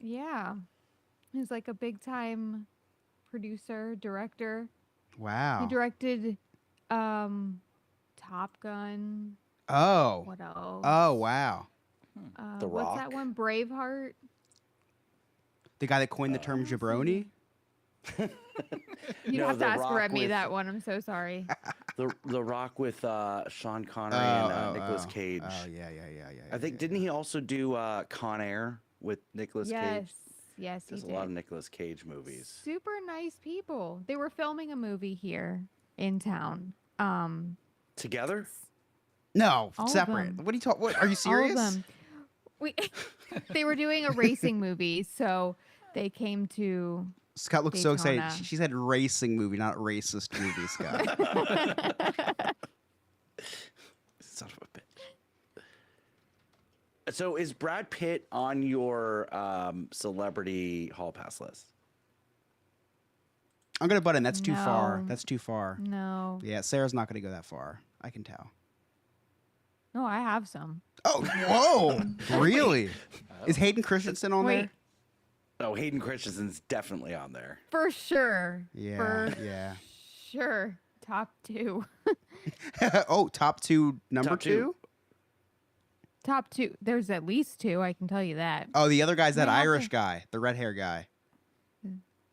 Yeah. He's like a big time producer, director. Wow. He directed Top Gun. Oh. What else? Oh, wow. The What's that Rock? one? Braveheart. The guy that coined the term jabroni? You'd No, have to The ask Rock Remy with- that one. I'm so sorry. The Rock with Sean Connery Oh, and Nicolas Cage. Oh, yeah. I think didn't he also do Con Air with Nicolas yes. Cage? Yes, he There's a did. lot of Nicolas Cage movies. Super nice people. They were filming a movie here in town. Together? No, All of separate. them. What are you talking? What are you All serious? of them. We they were doing a racing movie, so they came to Scott looks so excited. Daytona. She said racing movie, not racist movie, Scott. Son of a bitch. So is Brad Pitt on your celebrity hall pass list? I'm gonna butt in. That's too far. No. That's too far. No. Yeah, Sarah's not gonna go that far. I can tell. No, I have some. Oh, whoa! Really? Is Hayden Christensen on Wait, Oh, Hayden Christensen's definitely on there. for sure. there? For Yeah, sure. Top 2. yeah. Oh, top two, number Top two. two. Top 2. There's at least 2, I can tell you that. Oh, the other guy's that We have to- Irish guy, the red hair guy.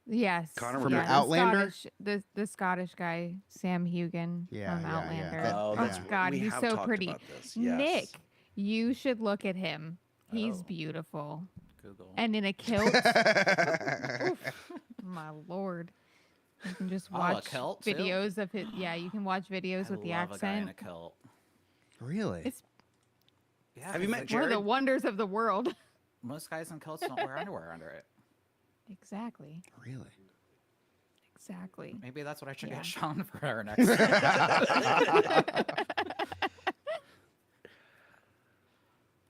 Yes. Connor From yeah, McGregor. the Outlander? the Scottish guy, Sam Hugan Yeah, from yeah, yeah. Outlander. That- Oh, Oh, that's God, we he's have so talked pretty. about this, yes. Nick, you should look at him. He's Oh. beautiful. Google. and in a kilt. My lord. You can just Oh, a watch kilt, too? videos of his. Yeah, you can watch videos I with the love a guy in a accent. kilt. Really? It's Yeah, Have you 'cause, met like, one of the Jared? wonders of the world. most guys in kilts don't wear underwear under it. Exactly. Really? Exactly. Maybe that's what I should Yeah. get Sean for our next.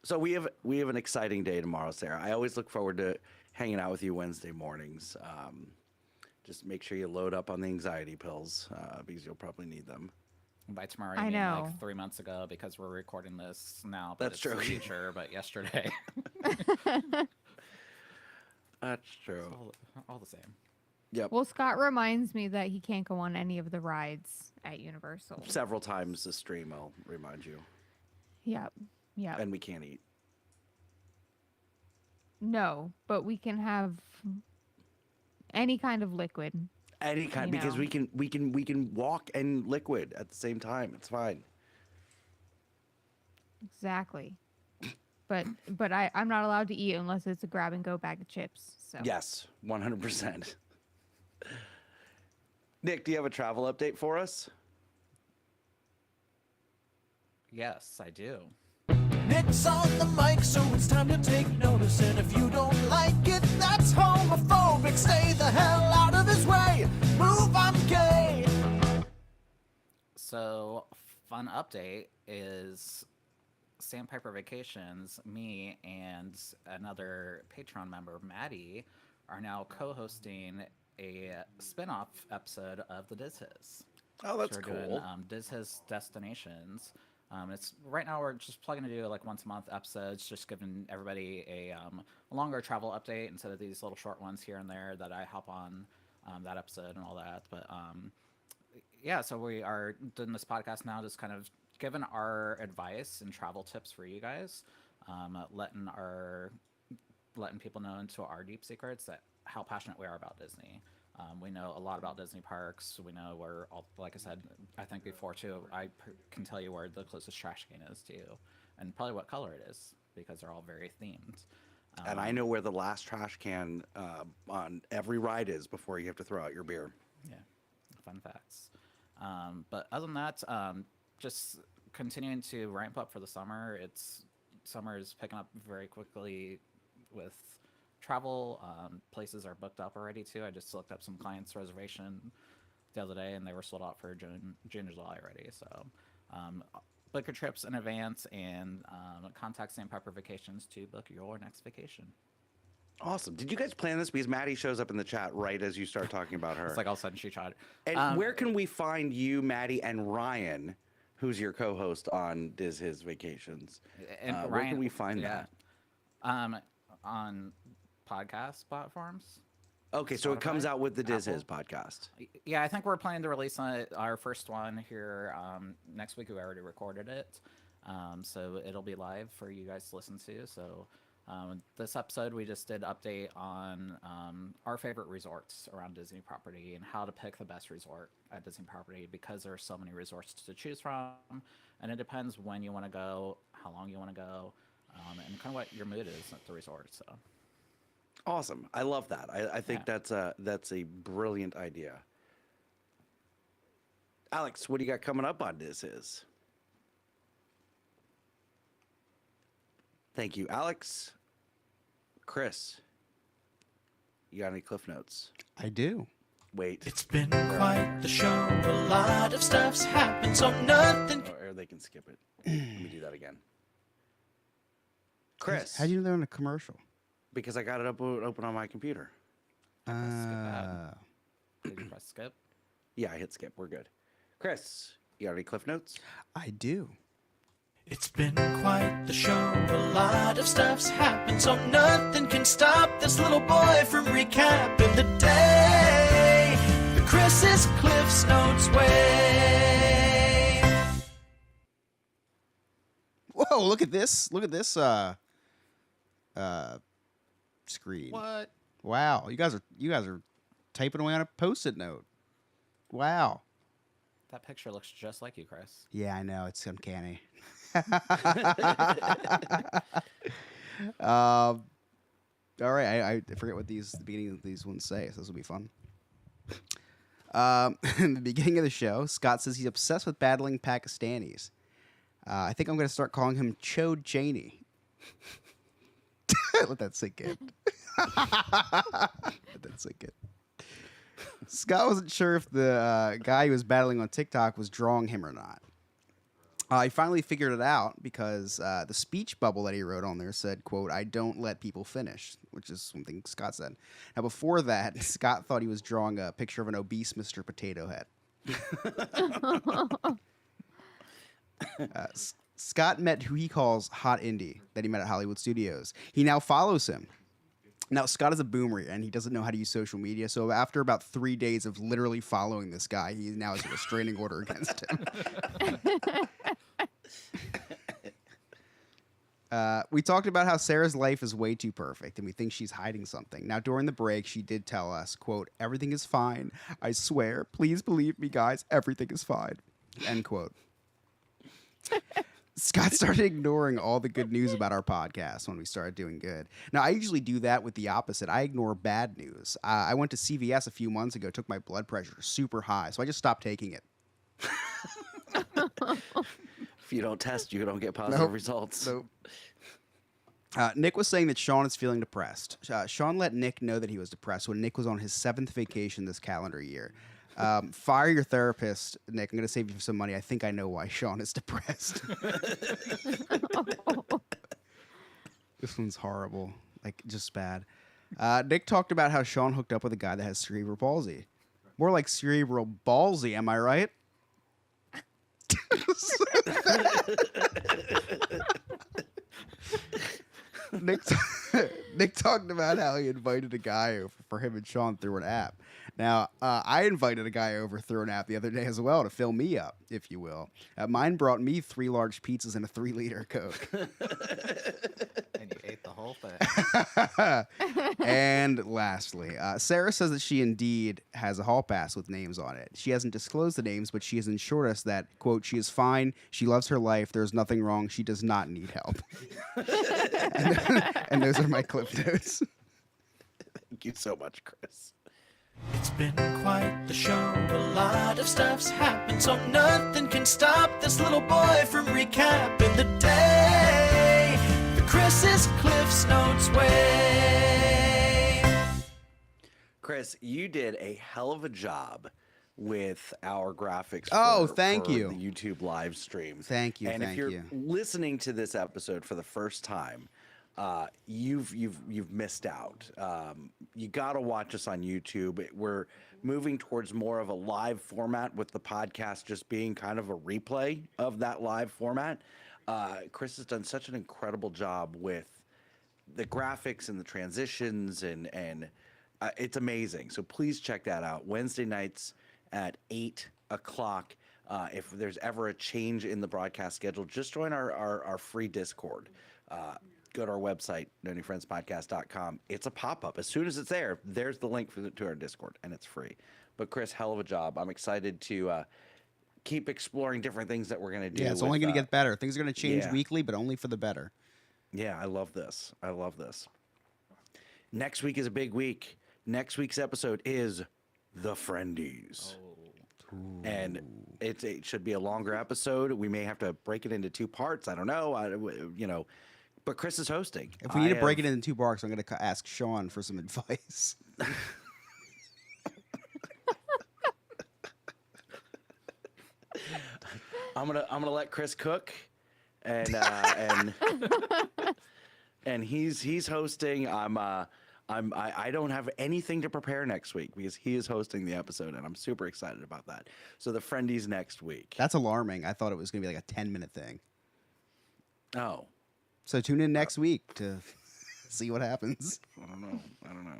So we have an exciting day tomorrow, Sarah. I always look forward to hanging out with you Wednesday mornings. Just make sure you load up on the anxiety pills because you'll probably need them. By tomorrow, I I mean know. like 3 months ago because we're recording this now. But That's it's true. The future, but yesterday. That's true. all the same. Yep. Well, Scott reminds me that he can't go on any of the rides at Universal. Several times the stream, I'll remind you. Yep. Yep. And we can't eat. No, but we can have any kind of liquid. Any kind, You because know. we can walk and liquid at the same time. It's fine. Exactly. But I'm not allowed to eat unless it's a grab and go bag of chips. So Yes, 100%. Nick, do you have a travel update for us? Yes, I do. Nick's on the mic, so it's time to take notice. And if you don't like it, that's homophobic. Stay the hell out of his way. Move, I'm gay. So, fun update is Sandpiper Vacations, me and another Patreon member, Maddie, are now co-hosting a spin-off episode of the Diz His. Oh, that's So cool. we're doing Diz His Destinations. It's right now we're just plugging to do like once a month episodes, just giving everybody a longer travel update instead of these little short ones here and there that I hop on that episode and all that. But yeah, so we are doing this podcast now, just kind of giving our advice and travel tips for you guys, letting people know into our deep secrets that how passionate we are about Disney. We know a lot about Disney parks. We know where, all, like I said, I think before too, can tell you where the closest trash can is to you, and probably what color it is because they're all very themed. And I know where the last trash can on every ride is before you have to throw out your beer. Yeah, fun facts. But other than that, just continuing to ramp up for the summer. Summer is picking up very quickly with travel. Places are booked up already too. I just looked up some clients' reservation the other day, and they were sold out for June, July already. So book your trips in advance and contact Sandpiper Vacations to book your next vacation. Awesome. Did you guys plan this? Because Maddie shows up in the chat right as you start talking about her. It's like all of a sudden she tried. And where can we find you, Maddie, and Ryan, who's your co-host on Diz His Vacations? And where Ryan- can we find yeah. that? On podcast platforms. Okay, so it comes Spotify? out with the Diz His Apple? podcast. Yeah, I think we're planning to release our first one here next week. We already recorded it, so it'll be live for you guys to listen to. So this episode, we just did update on our favorite resorts around Disney property and how to pick the best resort at Disney property because there are so many resorts to choose from, and it depends when you want to go, how long you want to go, and kind of what your mood is at the resort. So. Awesome. I love that. I think Yeah. that's a brilliant idea. Alex, what do you got coming up on Diz His? Thank you, Alex. Chris, you got any cliff notes? I do. Wait, It's been quite the show. A lot of stuff's happened, so nothing. or they can skip it. Let me do that again. Chris, How do you know they're on a commercial? because I got it open on my computer. that. Did you press skip? Yeah, I hit skip. We're good. Chris, you got any cliff notes? I do. It's been quite the show. A lot of stuff's happened, so nothing can stop this little boy from recapping the day. The Chris's Cliffs Notes way. Whoa! Look at this. Look at this. Screen. What? Wow! You guys are typing away on a post-it note. Wow. That picture looks just like you, Chris. Yeah, I know. It's uncanny. All right, I forget what the beginning of these ones say, so this will be fun. In the beginning of the show, Scott says he's obsessed with battling Pakistanis. I think I'm going to start calling him Chode Janey. Let that sink in. Let that sink in. Scott wasn't sure if the guy he was battling on TikTok was drawing him or not. He finally figured it out because the speech bubble that he wrote on there said, quote, "I don't let people finish," which is something Scott said. Now, before that, Scott thought he was drawing a picture of an obese Mr. Potato Head. Scott met who he calls Hot Indy that he met at Hollywood Studios. He now follows him. Now, Scott is a boomer, and he doesn't know how to use social media, so after about 3 days of literally following this guy, he now has a restraining order against him. We talked about how Sarah's life is way too perfect, and we think she's hiding something. Now, during the break, she did tell us, quote, "Everything is fine. I swear. Please believe me, guys. Everything is fine." End quote. Scott started ignoring all the good news about our podcast when we started doing good. Now, I usually do that with the opposite. I ignore bad news. I went to CVS a few months ago, took my blood pressure super high, so I just stopped taking it. If you don't test, you don't get positive results. Nope. Nick was saying that Sean is feeling depressed. Sean let Nick know that he was depressed when Nick was on his 7th vacation this calendar year. Fire your therapist, Nick. I'm going to save you some money. I think I know why Sean is depressed. This one's horrible. Like, just bad. Nick talked about how Sean hooked up with a guy that has cerebral palsy. More like cerebral ballsy, am I right? Nick talked about how he invited a guy over for him and Sean through an app. Now, I invited a guy over through an app the other day as well to fill me up, if you will. Mine brought me 3 large pizzas and a 3-liter Coke. And you ate the whole thing. And lastly, Sarah says that she indeed has a hall pass with names on it. She hasn't disclosed the names, but she has assured us that, quote, "She is fine. She loves her life. There's nothing wrong. She does not need help." And those are my clip notes. Thank you so much, Chris. It's been quite the show. A lot of stuff's happened, so nothing can stop this little boy from recapping the day the Chris's Cliff's Notes way. Chris, you did a hell of a job with our graphics. Oh, for thank you. The YouTube live stream. Thank you. And thank if you're you. listening to this episode for the first time, you've missed out. You got to watch us on YouTube. We're moving towards more of a live format, with the podcast just being kind of a replay of that live format. Chris has done such an incredible job with the graphics and the transitions, and it's amazing. So please check that out. Wednesday nights at 8 o'clock. If there's ever a change in the broadcast schedule, just join our free Discord. Go to our website, NoNewFriendsPodcast.com. It's a pop-up. As soon as it's there, there's the link to our Discord, and it's free. But Chris, hell of a job. I'm excited to keep exploring different things that we're going to do. Yeah, it's only going to get better. Things are going to change yeah. weekly, but only for the better. Yeah, I love this. I love this. Next week is a big week. Next week's episode is The Friendies. And it should be a longer episode. We may have to break it into 2 parts. I don't know. But Chris is hosting. If we need to break it into 2 parts, I'm going to ask Sean for some advice. I'm gonna let Chris cook, and and he's hosting. I don't have anything to prepare next week because he is hosting the episode, and I'm super excited about that. So the Friendies next week. That's alarming. I thought it was going to be like a 10-minute thing. Oh, So tune in next week to see what happens. I don't know.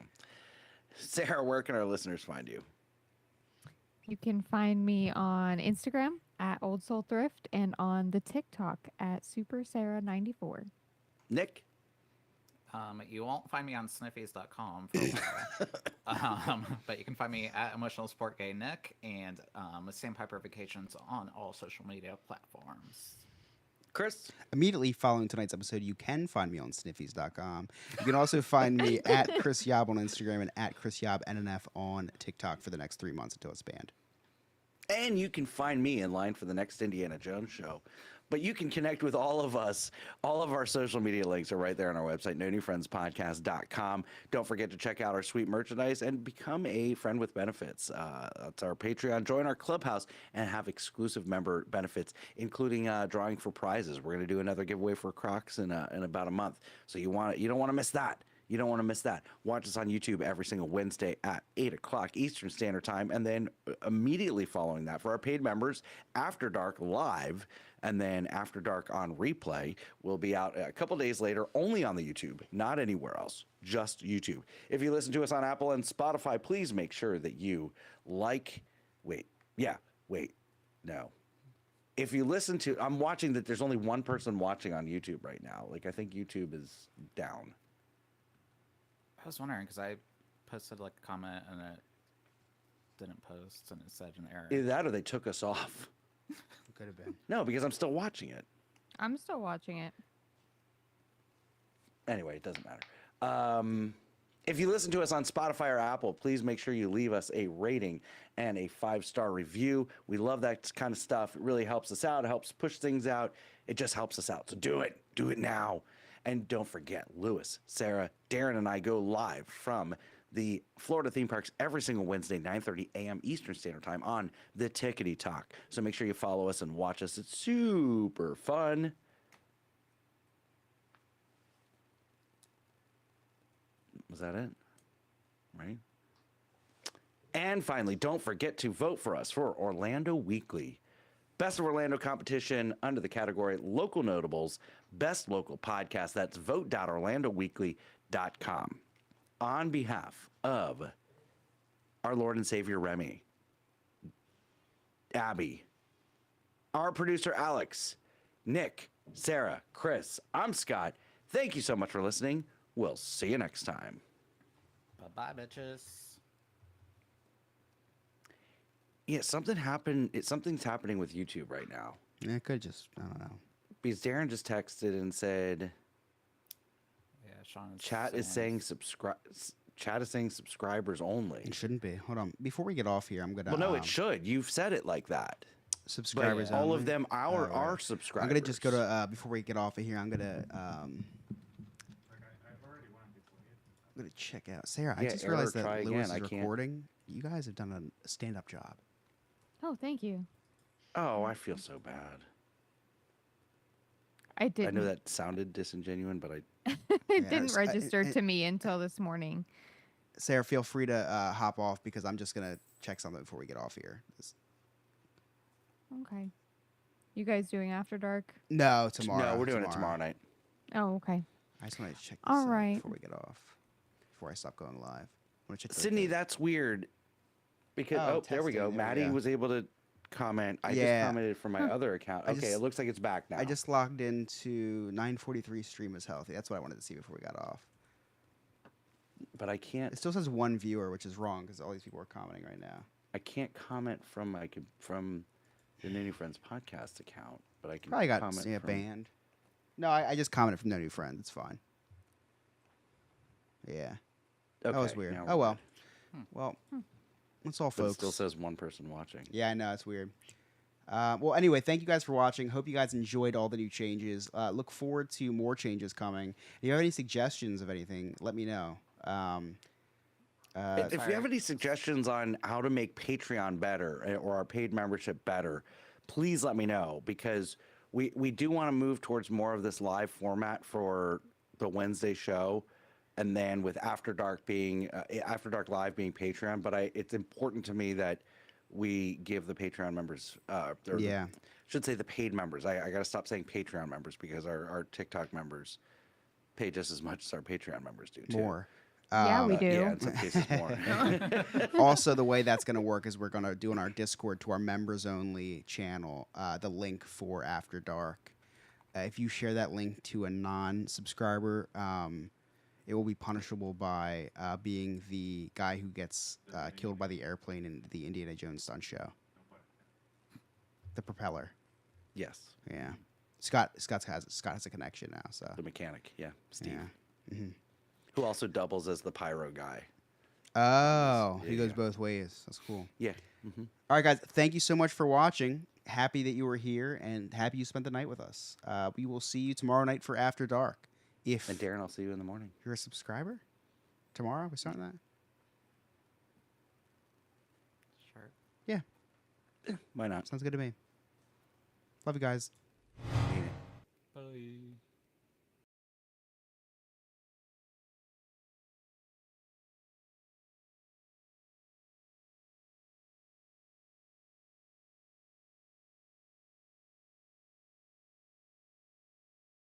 Sarah, where can our listeners find you? You can find me on Instagram at Old Soul Thrift and on the TikTok at Super Sarah 94. Nick? You won't find me on sniffies.com for a while. But you can find me at Emotional Sport Gay Nick and Sandpiper Vacations on all social media platforms. Chris? Immediately following tonight's episode, you can find me on sniffies.com. You can also find me at Chris Yob on Instagram and at Chris Yob NNF on TikTok for the next 3 months until it's banned. And you can find me in line for the next Indiana Jones show. But you can connect with all of us. All of our social media links are right there on our website, nonewfriendspodcast.com. Don't forget to check out our sweet merchandise and become a friend with benefits. That's our Patreon. Join our clubhouse and have exclusive member benefits, including drawing for prizes. We're going to do another giveaway for Crocs in about a month. So you don't want to miss that. You don't want to miss that. Watch us on YouTube every single Wednesday at 8 o'clock Eastern Standard Time. And then immediately following that, for our paid members, After Dark Live, and then After Dark on replay will be out a couple days later, only on the YouTube, not anywhere else, just YouTube. If you listen to us on Apple and Spotify, please make sure that you no. If you listen to, I'm watching that there's only one person watching on YouTube right now. Like, I think YouTube is down. I was wondering because I posted like a comment and it didn't post and it said an error. Either that or they took us off. Could have been. No, because I'm still watching it. I'm still watching it. Anyway, it doesn't matter. If you listen to us on Spotify or Apple, please make sure you leave us a rating and a 5-star review. We love that kind of stuff. It really helps us out. It helps push things out. It just helps us out. So do it. Do it now. And don't forget, Lewis, Sarah, Darren, and I go live from the Florida theme parks every single Wednesday, 9:30 a.m. Eastern Standard Time on the Tickety Talk. So make sure you follow us and watch us. It's super fun. Was that it? Right? And finally, don't forget to vote for us for Orlando Weekly. Best of Orlando competition under the category Local Notables, Best Local Podcast. That's vote.orlandoweekly.com. On behalf of our Lord and Savior Remy, Abby, our producer Alex, Nick, Sarah, Chris, I'm Scott. Thank you so much for listening. We'll see you next time. Bye-bye, bitches. Yeah, something happened. Something's happening with YouTube right now. Yeah, it could just, I don't know. Because Darren just texted and said, Yeah, Sean is Chat is saying subscribers only. It shouldn't be. Hold on. Before we get off here, I'm going to... Well, no, it should. You've said it like that. Subscribers But all only? of them are Oh, right. subscribers. I'm going to just go to, before we get off of here, I'm going to check out. Sarah, I Yeah, just error, realized try that Lewis again. is I can't- recording. You guys have done a stand-up job. Oh, thank you. Oh, I feel so bad. I I didn't. know that sounded disingenuous, but It Yes, didn't register to me until this morning. Sarah, feel free to hop off because I'm just going to check something before we get off here. Okay. You guys doing After Dark? No, tomorrow. No, we're doing it tomorrow night. Oh, okay. I just want to check this All out right. before we get off. Before I stop going live. I want to check the Sydney, date. that's weird. Because Oh, there we go. testing, there we Maddie go. was able to comment. I Yeah. just commented from my other account. I Okay, just- it looks like it's back now. I just logged into 9:43 stream is healthy. That's what I wanted to see before we got off. but I can't. It still says one viewer, which is wrong because all these people are commenting right now. I can't comment from the New Friends podcast account, but I can Probably got comment from, banned. No, I just commented from No New Friends. It's fine. Yeah. That was Okay, weird. now Oh we're well. good. Well, that's all, But it folks. still says one person watching. Yeah, I know it's weird. Well, anyway, thank you guys for watching. Hope you guys enjoyed all the new changes. Look forward to more changes coming. If you have any suggestions of anything, let me know. If you have any suggestions on how to make Patreon better or our paid membership better, please let me know, because we do want to move towards more of this live format for the Wednesday show, and then with After Dark Live being Patreon. But it's important to me that we give the Patreon members, should say the paid members. I got to stop saying Patreon members because our TikTok members pay just as much as our Patreon members do too. more. Yeah, we do. Yeah, in some cases more. Also, the way that's going to work is we're going to do on our Discord to our members only channel the link for After Dark. If you share that link to a non-subscriber, it will be punishable by being the guy who gets killed by the airplane in the Indiana Jones stunt show. The propeller. Yes. Yeah. Scott has a connection now. So The mechanic, yeah, Steve, yeah. who also doubles as the pyro guy. Oh, he Yeah, goes yeah. both ways. That's cool. Yeah. All right, guys. Thank you so much for watching. Happy that you were here and happy you spent the night with us. We will see you tomorrow night for After Dark. If And Darren, I'll see you in the morning. you're a subscriber, tomorrow we're starting that. Sure. Yeah, Why not? sounds good to me. Love you guys. Hate it. Bye.